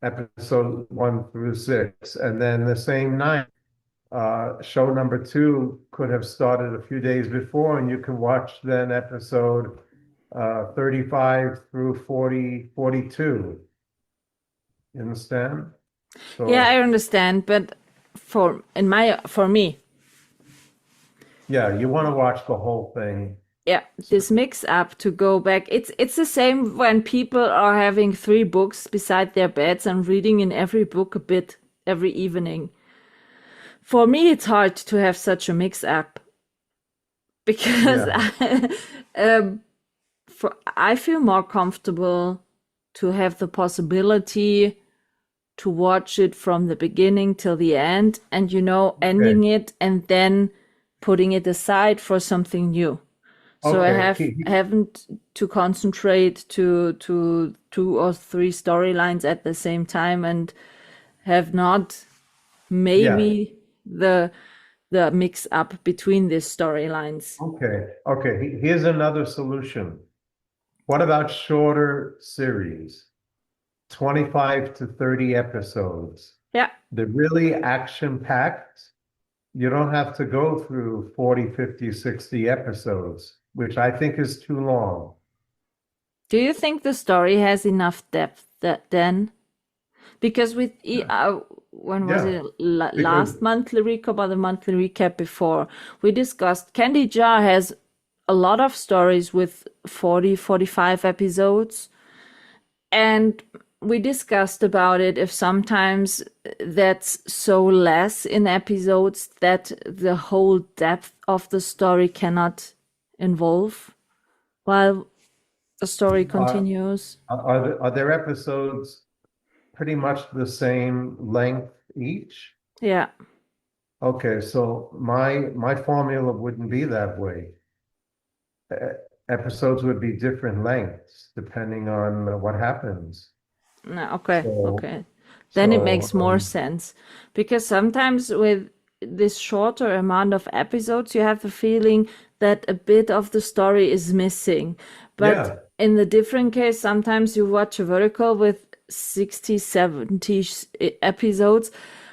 episode 1 through 6, and then the same night, show number 2 could have started a few days before, and you can watch then episode 35 through 42. You understand? So Yeah, I understand, but for me, yeah, you want to watch the whole thing. yeah, this mix up to go back. It's the same when people are having 3 books beside their beds and reading in every book a bit every evening. For me, it's hard to have such a mix up because Yeah. I feel more comfortable to have the possibility to watch it from the beginning till the end and, ending it and then putting it aside for something new. So I Okay. haven't to concentrate to 2 or 3 storylines at the same time and have not Yeah. maybe the mix up between these storylines. Okay. Here's another solution. What about shorter series? 25 to 30 episodes. Yeah. They're really action-packed. You don't have to go through 40, 50, 60 episodes, which I think is too long. Do you think the story has enough depth then? Because with when was Yeah, it because last monthly recap or the monthly recap before, we discussed Candy Jar has a lot of stories with 40, 45 episodes. And we discussed about it if sometimes that's so less in episodes that the whole depth of the story cannot involve while the story continues. are there episodes pretty much the same length each? Yeah. Okay, so my formula wouldn't be that way. Episodes would be different lengths depending on what happens. No, okay. So, Then it so makes more sense because sometimes with this shorter amount of episodes, you have the feeling that a bit of the story is missing. But yeah, in the different case, sometimes you watch a vertical with 60, 70 episodes,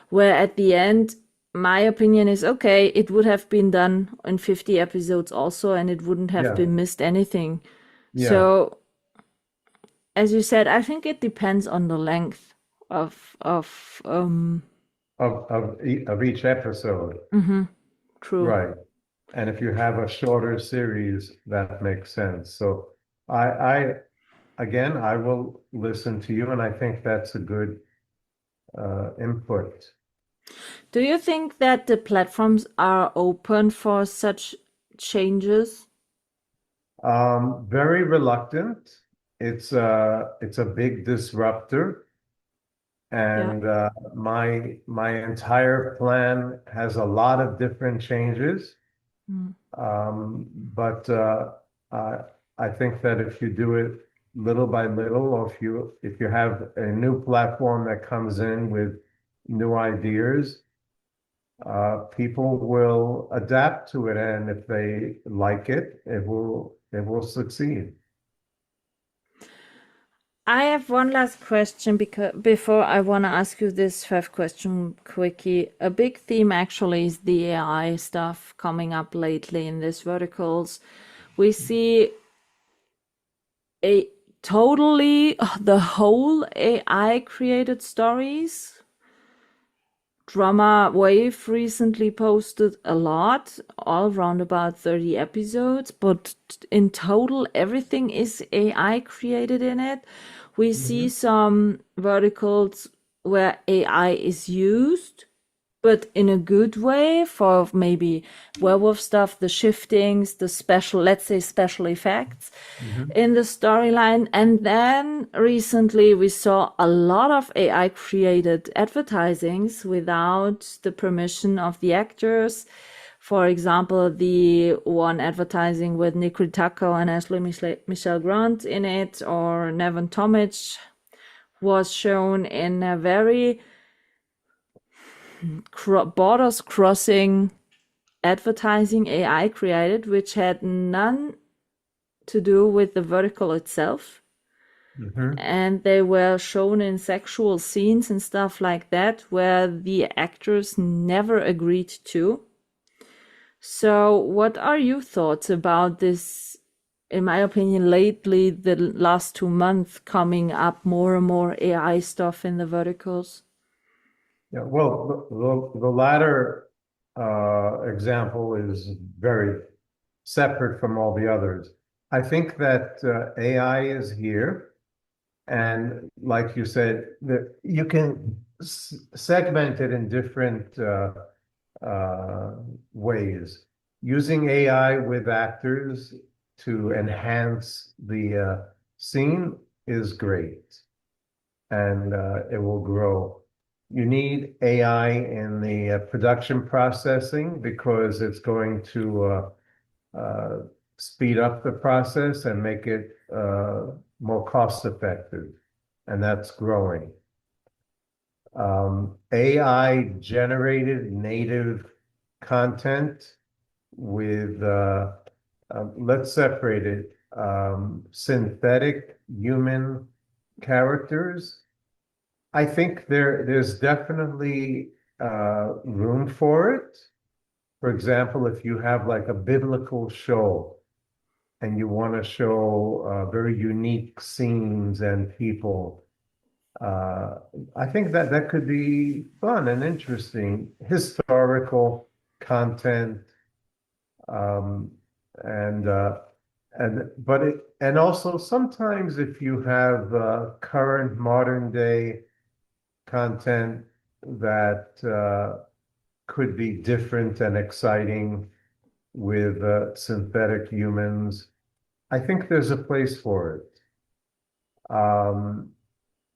where at the end, my opinion is okay, it would have been done in 50 episodes also, and it wouldn't have yeah. been missed anything. Yeah, So, as you said, I think it depends on the length of of each episode, true. right? And if you have a shorter series, that makes sense. So I again, I will listen to you, and I think that's a good input. Do you think that the platforms are open for such changes? Very reluctant. It's a big disruptor, Yeah. and my entire plan has a lot of different changes. Mm. But I I think that if you do it little by little, or if you have a new platform that comes in with new ideas, people will adapt to it, and if they like it, it will succeed. I have one last question because before I want to ask you this first question quickie. A big theme actually is the AI stuff coming up lately in these verticals. We see a totally the whole AI created stories. Drama Wave recently posted a lot, all around about 30 episodes, but in total, everything is AI created in it. We see Mhm. some verticals where AI is used, but in a good way for maybe werewolf stuff, the shiftings, the special, let's say special effects Mhm. in the storyline. And then recently we saw a lot of AI created advertisings without the permission of the actors. For example, the one advertising with Nick Ritako and Ashley Michelle Grant in it, or Nevin Tomic, was shown in a very borders crossing advertising AI created, which had none to do with the vertical itself. Mhm. And they were shown in sexual scenes and stuff like that, where the actors never agreed to. So, what are your thoughts about this? In my opinion, lately, the last 2 months, coming up more and more AI stuff in the verticals. Yeah, well, the latter example is very separate from all the others. I think that AI is here, and like you said, you can segment it in different uh, ways. Using AI with actors to enhance the scene is great, and it will grow. You need AI in the production processing because it's going to speed up the process and make it more cost effective, and that's growing. AI generated native content with, let's separate it, synthetic human characters. I think there's definitely room for it. For example, if you have like a biblical show and you want to show very unique scenes and people, uh, I think that that could be fun and interesting. Historical content, um, and but it and also sometimes if you have current modern day content that could be different and exciting with synthetic humans, I think there's a place for it. Um,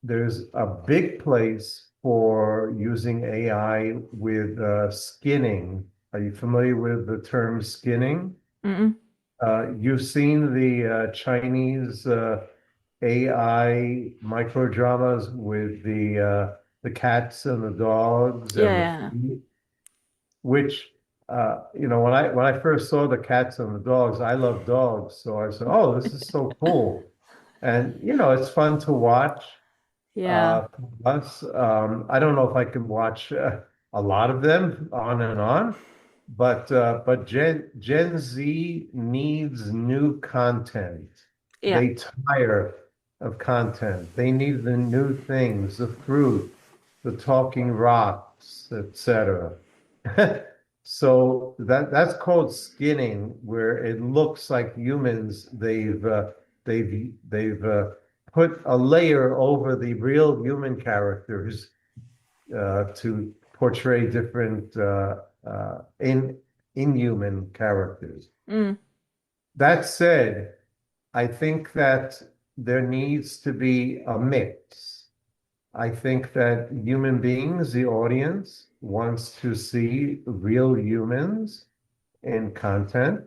there's a big place for using AI with skinning. Are you familiar with the term skinning? Mm-mm. You've seen the Chinese AI micro dramas with the cats and the dogs and the Yeah, feet, which when I first saw the cats and the dogs, I love dogs, so I said, "Oh, this is so cool," and it's fun to watch. yeah. For us, I don't know if I can watch a lot of them on and on, but Gen Z needs new content. Yeah. They tire of content. They need the new things, the fruit, the talking rocks, etc. So that's called skinning, where it looks like humans. They've put a layer over the real human characters to portray different inhuman characters. Mm. That said, I think that there needs to be a mix. I think that human beings, the audience, wants to see real humans in content.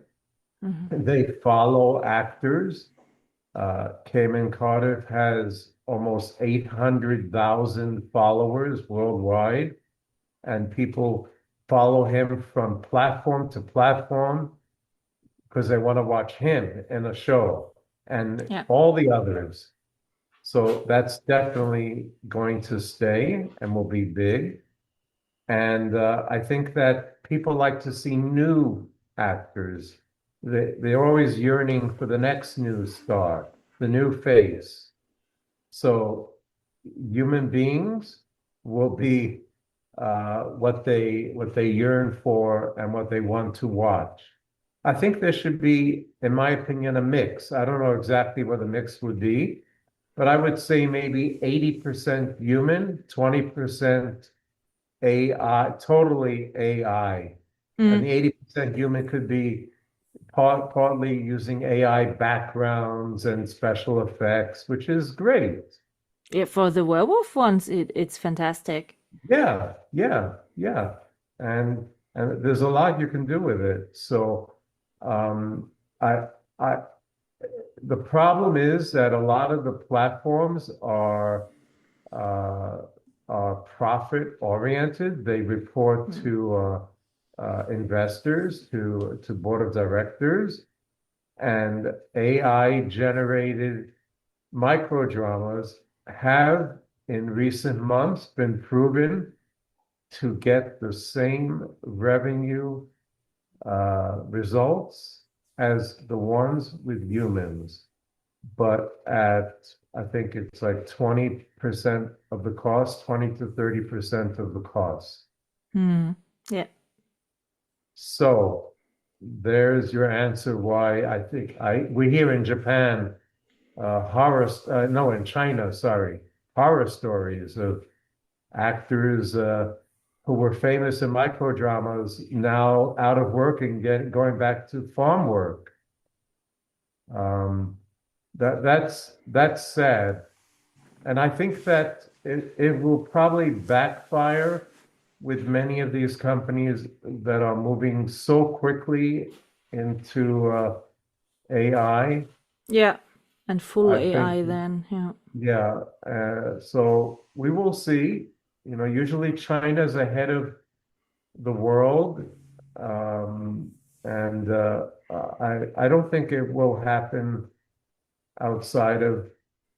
Mhm. They follow actors. Cayman Cardiff has almost 800,000 followers worldwide, and people follow him from platform to platform because they want to watch him in a show and Yeah. all the others. So that's definitely going to stay and will be big. And I think that people like to see new actors. They're always yearning for the next new star, the new face. So human beings will be what they yearn for and what they want to watch. I think there should be, in my opinion, a mix. I don't know exactly what the mix would be, but I would say maybe 80% human, 20% AI, totally AI. And Mm. the 80% human could be partly using AI backgrounds and special effects, which is great. Yeah, for the werewolf ones, it's fantastic. Yeah, yeah, yeah. And there's a lot you can do with it. So um I I the problem is that a lot of the platforms uh are profit oriented. They report Mm. to investors, to board of directors, and AI generated micro dramas have in recent months been proven to get the same revenue results as the ones with humans, but at I think it's like 20% of the cost, 20 to 30% of the cost. Mm. Yeah. So there's your answer why I think we here in Japan no, in China, sorry, horror stories of actors who were famous in micro dramas now out of work and going back to farm work. Um, that's sad, and I think that it will probably backfire with many of these companies that are moving so quickly into AI. Yeah. And full I think AI then. Yeah. Yeah, so we will see. Usually China's ahead of the world, um, and I don't think it will happen outside of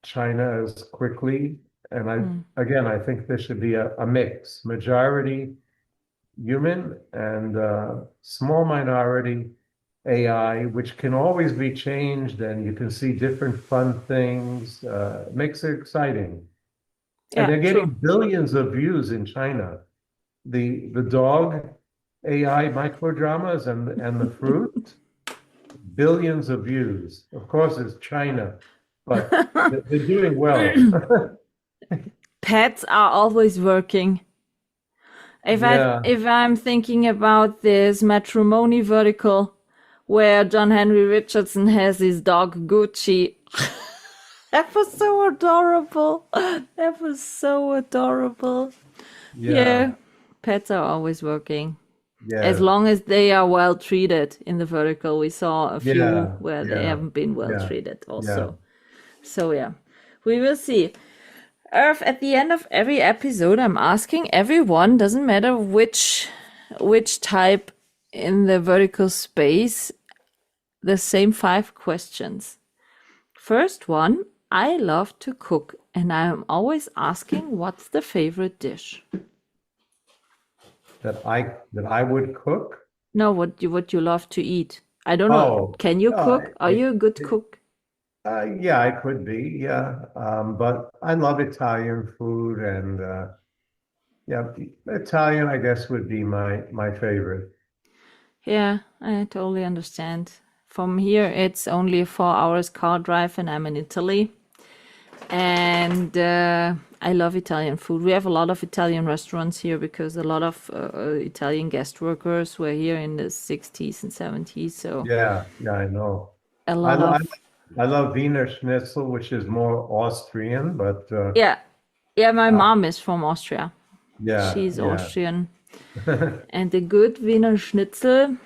China as quickly. And Mm. I think there should be a mix, majority human and small minority AI, which can always be changed, and you can see different fun things. It makes it exciting. And Yeah, they're true. getting billions of views in China. The dog AI micro dramas and the fruit, billions of views. Of course, it's China, but they're doing well. Pets are always working. Yeah, If I'm thinking about this matrimony vertical where John Henry Richardson has his dog Gucci, that was so adorable. That was so adorable. yeah, Yeah, pets are always working. As yeah, long as they are well treated in the vertical, we saw a few yeah, where they yeah, haven't been well yeah, treated yeah. also. So yeah, we will see. Irv, at the end of every episode, I'm asking everyone, doesn't matter which type in the vertical space, the same 5 questions. First one, I love to cook, and I'm always asking, what's the favorite dish? That I would cook. No, what you love to eat. I don't know. Oh, Can you uh, cook? Are it, you a good it, cook? Yeah, I could be, yeah. But I love Italian food and yeah, Italian, I guess, would be my favorite. Yeah, I totally understand. From here, it's only a 4 hours car drive, and I'm in Italy. And I love Italian food. We have a lot of Italian restaurants here because a lot of Italian guest workers were here in the 60s and 70s. So Yeah, yeah, I know. a I, lot lo- I of, I love Wiener Schnitzel, which is more Austrian, but yeah, yeah, my uh, mom is from Austria. yeah, She's yeah, Austrian. And the good Wiener Schnitzel,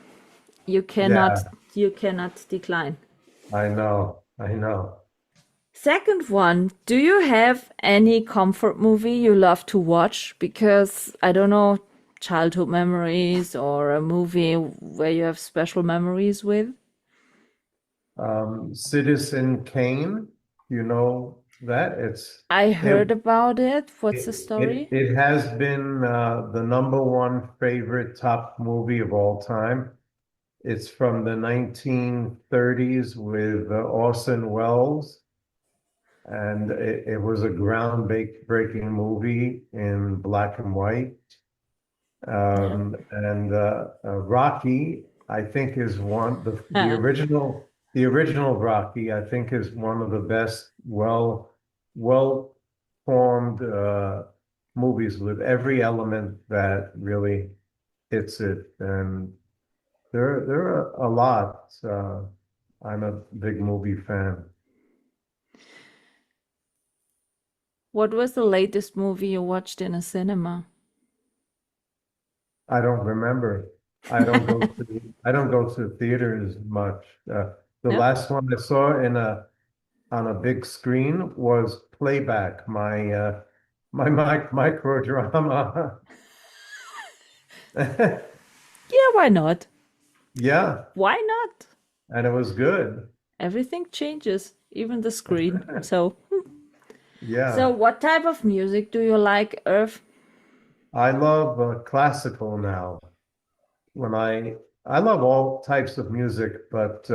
you cannot yeah. you cannot decline. I know. Second one, do you have any comfort movie you love to watch? Because I don't know, childhood memories or a movie where you have special memories with? Citizen Kane, you know that I it heard about it. What's the it story? it has been the number one favorite top movie of all time. It's from the 1930s with Orson Welles, and it was a groundbreaking movie in black and white. Yeah. And Rocky, I think, is one the original Rocky. I think is one of the best, well formed movies with every element that really hits it. And there are a lot. I'm a big movie fan. What was the latest movie you watched in a cinema? I don't remember. I don't go to theaters much. The Yep. last one I saw on a big screen was Playback, my micro drama. Yeah, why not? Yeah, Why not? and it was good. Everything changes, even the screen. So Yeah, what type of music do you like, Irv? I love classical now. When I love all types of music, but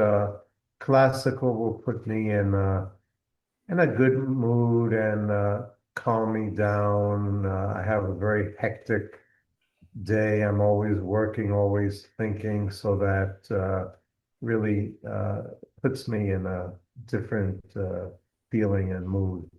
classical will put me in a good mood and calm me down. I have a very hectic day. I'm always working, always thinking, so that really puts me in a different feeling and mood.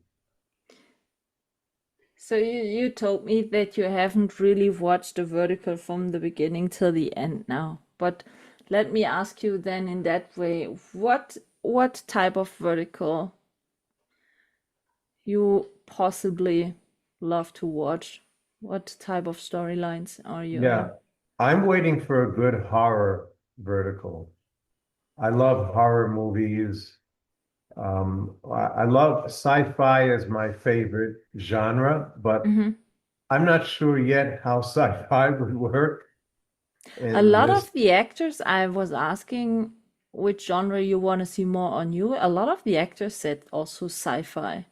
So you told me that you haven't really watched the vertical from the beginning till the end now. But let me ask you then in that way, what type of vertical you possibly love to watch? What type of storylines are you Yeah, in? I'm waiting for a good horror vertical. I love horror movies. I love sci-fi as my favorite genre, but Hmm. I'm not sure yet how sci-fi would work A in lot this. of the actors, I was asking which genre you want to see more on you. A lot of the actors said also sci-fi,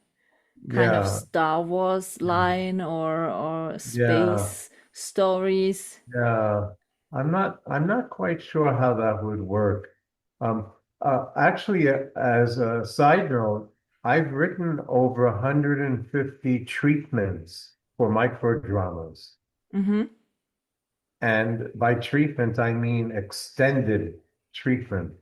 kind of Yeah, Star Wars line or yeah, space stories. yeah. I'm not quite sure how that would work. Um, Actually, as a side note, I've written over 150 treatments for microdramas. Mm-hmm. And by treatment, I mean extended treatment,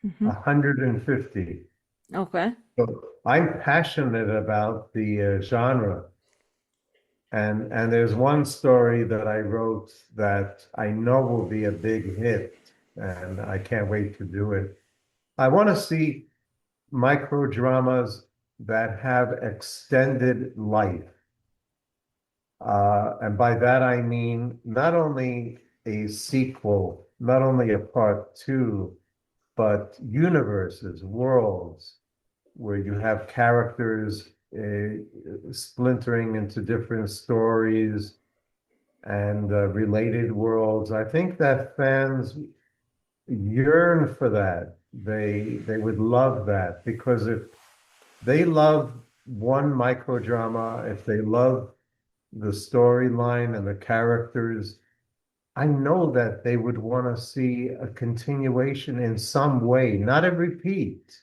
Mm-hmm. 150. Okay. So I'm passionate about the genre. And there's one story that I wrote that I know will be a big hit, and I can't wait to do it. I want to see micro dramas that have extended life. And by that I mean not only a sequel, not only a part two, but universes, worlds, where you have characters splintering into different stories and related worlds. I think that fans yearn for that. They would love that because if they love one microdrama, if they love the storyline and the characters, I know that they would want to see a continuation in some way, not a repeat.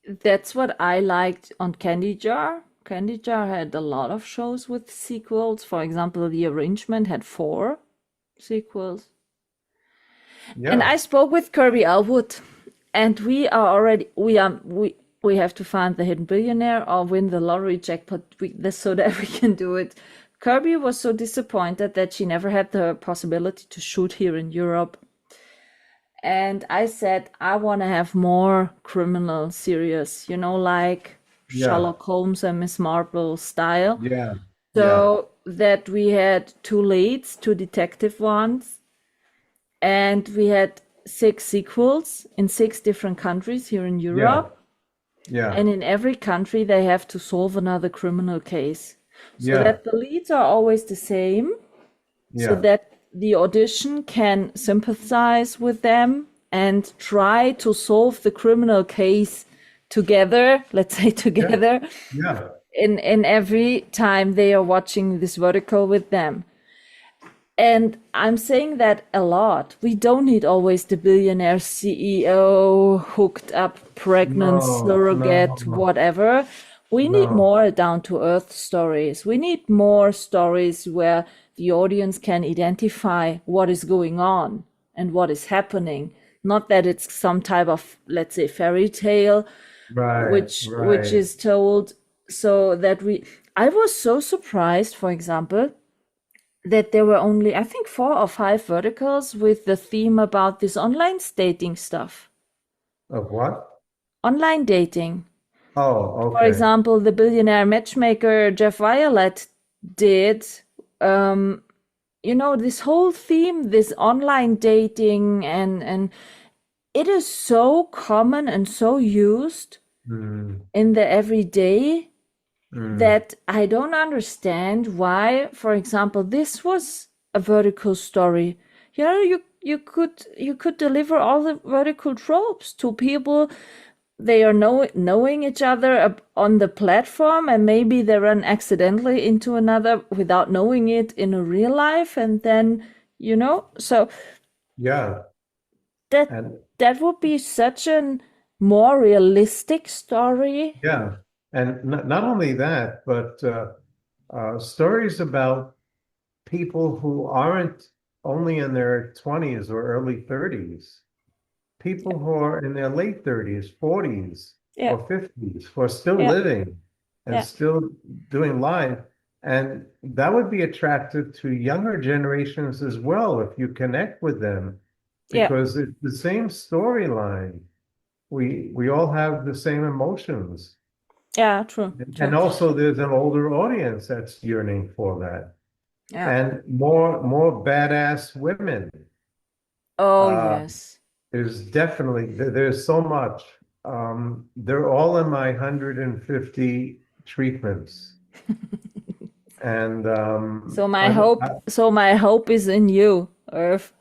That's what I liked on Candy Jar. Candy Jar had a lot of shows with sequels. For example, The Arrangement had 4 sequels. And Yeah, I spoke with Kirby Elwood, and we have to find the hidden billionaire or win the lottery jackpot so that we can do it. Kirby was so disappointed that she never had the possibility to shoot here in Europe. And I said, I want to have more criminal series, like yeah, Sherlock Holmes and Miss Marple style. yeah, yeah, So that we had 2 leads, 2 detective ones, and we had 6 sequels in 6 different countries here in yeah, Europe. yeah, And in every country, they have to solve another criminal case. So yeah, that the leads are always the same, so yeah, that the audition can sympathize with them and try to solve the criminal case together, let's say yeah, together, yeah, in every time they are watching this vertical with them. And I'm saying that a lot. We don't need always the billionaire CEO, hooked up, pregnant, no, surrogate, no, whatever. We need no, more down to earth stories. We need more stories where the audience can identify what is going on and what is happening. Not that it's some type of, let's say, fairy tale, right, which right, is told so that I was so surprised, for example, that there were only, I think, 4 or 5 verticals with the theme about this online dating stuff. of what? Online dating. Oh, For okay, example, the billionaire matchmaker Jeff Violet did, this whole theme, this online dating, and it is so common and so used mm, in the everyday mm, that I don't understand why, for example, this was a vertical story. You could deliver all the vertical tropes to people. They are knowing each other on the platform, and maybe they run accidentally into another without knowing it in a real life, and then so yeah, that and that would be such a more realistic story. yeah, and not only that, but stories about people who aren't only in their 20s or early 30s, people who are in their late 30s, 40s, Yeah, or 50s, who are still yeah, living and yeah, still doing life. And that would be attractive to younger generations as well if you connect with them, yeah, because it's the same storyline. We all have the same emotions. yeah. True, And true. also there's an older audience that's yearning for that. Yeah. And more badass women. Oh, Uh, yes. there's definitely there's so much. They're all in my 150 treatments, and So my hope is in you, Irv.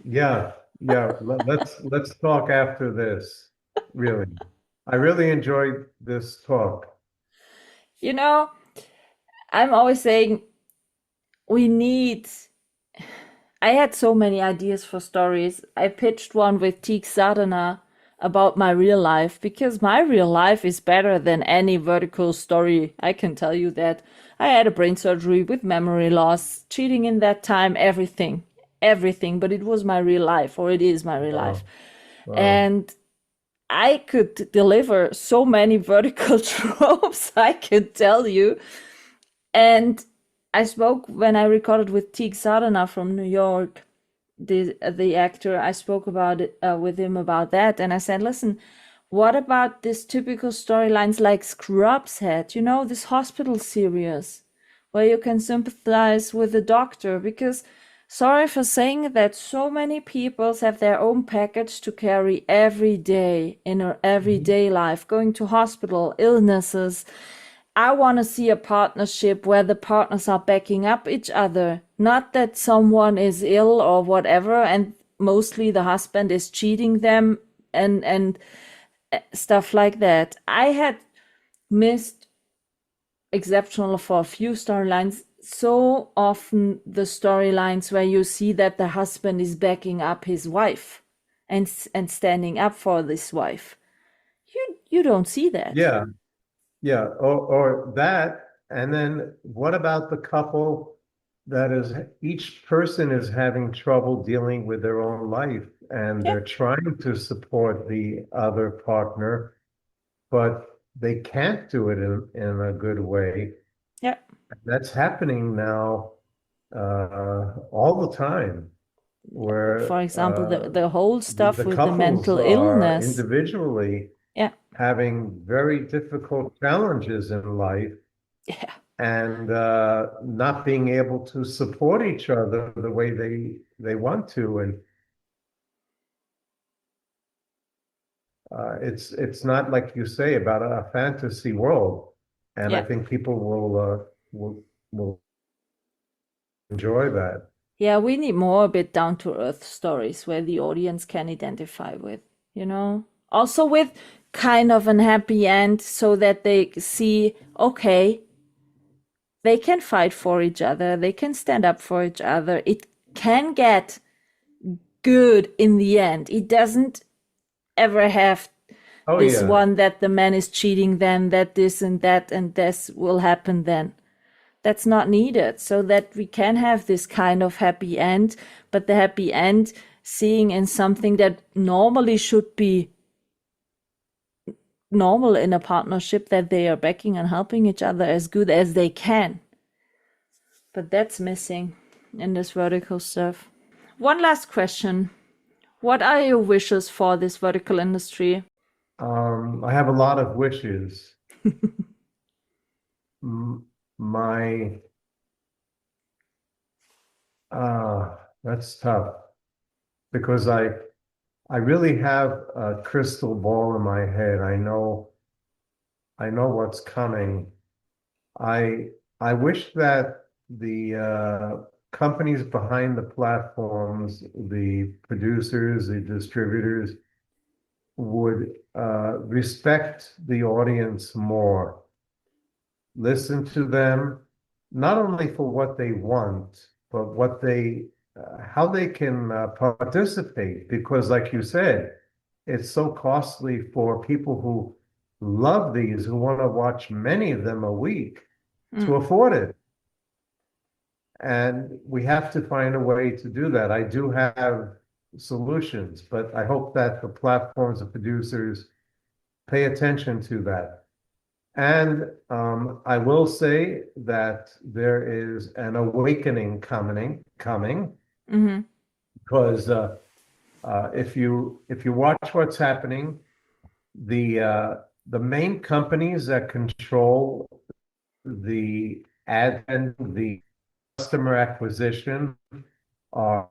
yeah, yeah. Let's talk after this. Really, I really enjoyed this talk. You know, I'm always saying we need. I had so many ideas for stories. I pitched one with Teak Sadhana about my real life because my real life is better than any vertical story. I can tell you that. I had a brain surgery with memory loss, cheating in that time, everything, everything. But it was my real life, or it is my real life. Wow, wow. And I could deliver so many vertical tropes, I could tell you. And I spoke when I recorded with Teague Sadhana from New York, the actor. I spoke about it with him about that, and I said, "Listen, what about this typical storylines like Scrubs had? This hospital series where you can sympathize with the doctor because." Sorry for saying that so many people have their own package to carry every day in their Mhm. everyday life, going to hospital, illnesses. I want to see a partnership where the partners are backing up each other, not that someone is ill or whatever, and mostly the husband is cheating them and stuff like that. I had missed exceptional for a few storylines. So often the storylines where you see that the husband is backing up his wife and standing up for this wife. You don't see that. Yeah, yeah, or that, and then what about the couple that is each person is having trouble dealing with their own life and Yeah, they're trying to support the other partner, but they can't do it in a good way. yeah. That's happening now all the time, For where example, the whole stuff the with the couples mental are illness. individually Yeah, having very difficult challenges in life yeah, and not being able to support each other the way they want to. And it's not like you say about a fantasy world. And I yeah. think people will enjoy that. Yeah, we need more a bit down to earth stories where the audience can identify with, you know? Also with kind of an happy end so that they see, okay, they can fight for each other, they can stand up for each other. It can get good in the end. It doesn't ever have Oh this yeah. one that the man is cheating then, that this and this will happen then. That's not needed, so that we can have this kind of happy end, but the happy end seeing in something that normally should be normal in a partnership, that they are backing and helping each other as good as they can. But that's missing in this vertical stuff. One last question. What are your wishes for this vertical industry? I have a lot of wishes. M- My that's tough because I really have a crystal ball in my head. I know what's coming. I I wish that the companies behind the platforms, the producers, the distributors would respect the audience more, listen to them, not only for what they want, but what how they can participate. Because, like you said, it's so costly for people who love these, who want to watch many of them a week, to afford it. And we have to find a way to do that. I do have solutions, but I hope that the platforms and producers pay attention to that. And I will say that there is an awakening coming Mm-hmm. because if you watch what's happening, the main companies that control the ad and the customer acquisition are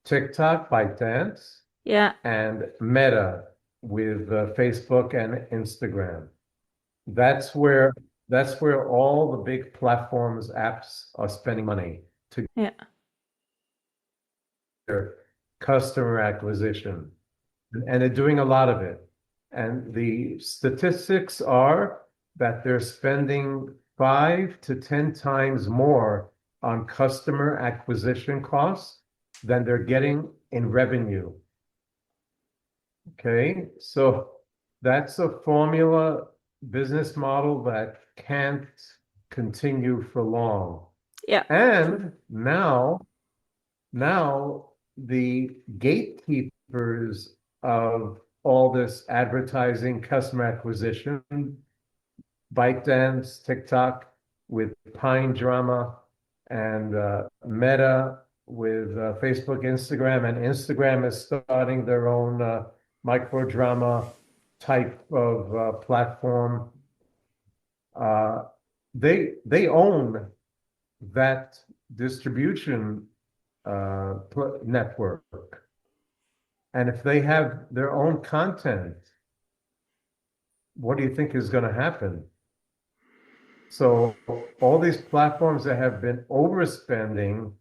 TikTok, ByteDance, Yeah, and Meta with Facebook and Instagram. That's where that's where all the big platforms apps are spending money to yeah, their customer acquisition. And they're doing a lot of it. And the statistics are that they're spending 5 to 10 times more on customer acquisition costs than they're getting in revenue. Okay, so that's a formula business model that can't continue for long. yeah, And now the gatekeepers of all this advertising, customer acquisition, ByteDance, TikTok with Pine Drama, and Meta with Facebook, Instagram, and Instagram is starting their own micro drama type of platform. Uh, they own that distribution network. And if they have their own content, what do you think is going to happen? So all these platforms that have been overspending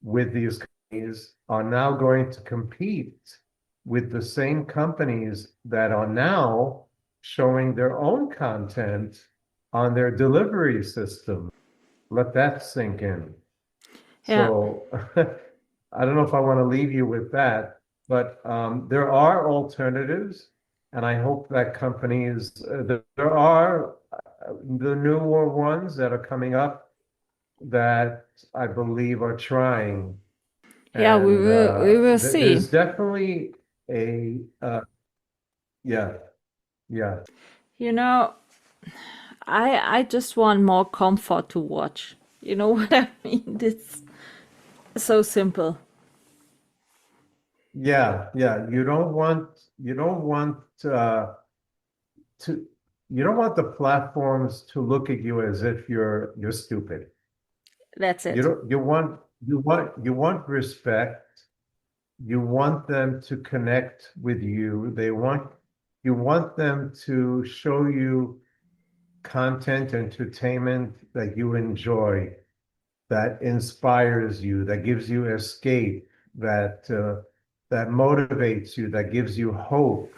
with these companies are now going to compete with the same companies that are now showing their own content on their delivery system. Let that sink in. yeah. So I don't know if I want to leave you with that, but there are alternatives, and I hope that companies, there are the newer ones that are coming up that I believe are trying. Yeah, we And will see. there's definitely a, yeah, yeah. You know, I just want more comfort to watch. You know what I mean? It's so simple. Yeah, yeah. You don't want to you don't want the platforms to look at you as if you're stupid. That's You it. don't you want respect. You want them to connect with you. You want them to show you content, entertainment that you enjoy, that inspires you, that gives you escape, that motivates you, that gives you hope,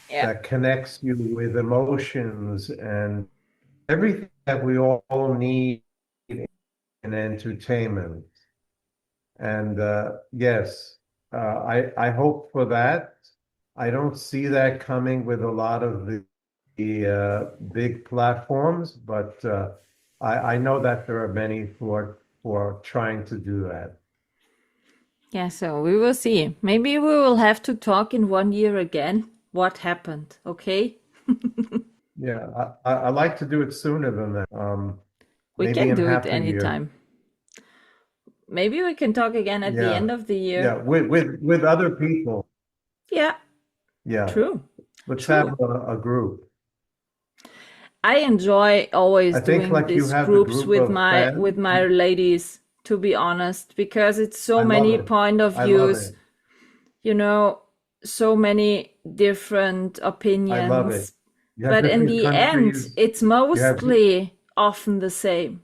Yeah. that connects you with emotions and everything that we all need in entertainment. And yes, I hope for that. I don't see that coming with a lot of the big platforms, but I know that there are many who are trying to do that. Yeah, so we will see. Maybe we will have to talk in 1 year again. What happened? Okay? Yeah, I like to do it sooner than that. We Maybe can in do it half a year. anytime. Maybe we can talk again at the Yeah, end of the yeah, year. with other people. Yeah, Yeah, true. let's True. have a group. I enjoy always I think doing like you these have the groups group of with fans. my ladies, to be honest, because it's so I love many it. point of I love views, it. you know, so many different I love it. opinions. You have But in different the end, countries. it's You have, mostly often the same.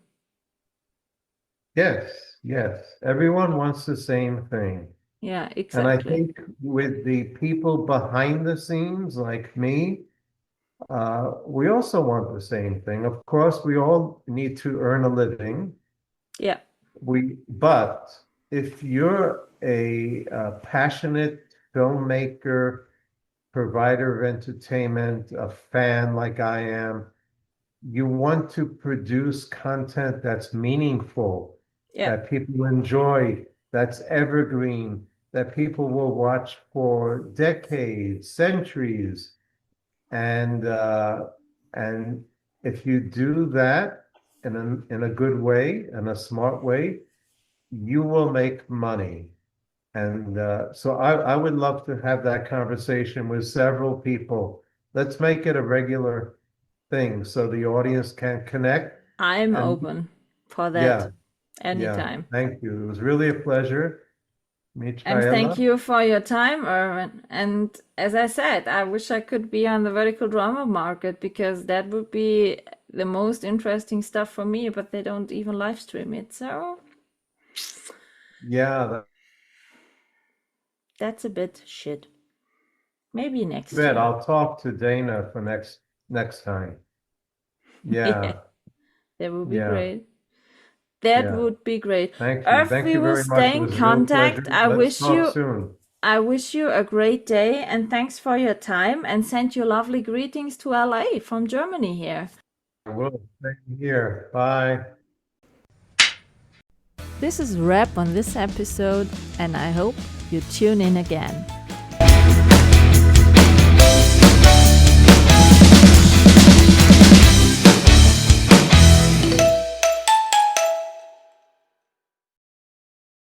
yes, yes. Everyone wants the same thing. Yeah, And I exactly. think with the people behind the scenes, like me, we also want the same thing. Of course, we all need to earn a living. Yeah, But if you're a passionate filmmaker, provider of entertainment, a fan like I am, you want to produce content that's meaningful, yeah, that people enjoy, that's evergreen, that people will watch for decades, centuries. And and if you do that in a good way, in a smart way, you will make money. And so I would love to have that conversation with several people. Let's make it a regular thing so the audience can connect. I'm And open for that yeah, yeah. anytime. Thank you. It was really a pleasure, And thank Michaela. you for your time, Irvin. And as I said, I wish I could be on the vertical drama market because that would be the most interesting stuff for me, but they don't even live stream it. So Yeah, that's a bit shit. Maybe next bet year. I'll talk to Dana for next time. Yeah, Yeah, that would be yeah, great. That yeah. would be great. Thank you. If Thank we you will very much. stay It in was a real pleasure. contact, Let's talk soon. I wish you a great day and thanks for your time and send you lovely greetings to LA from Germany here. I will. Same here. Bye. This is a wrap on this episode, and I hope you tune in again.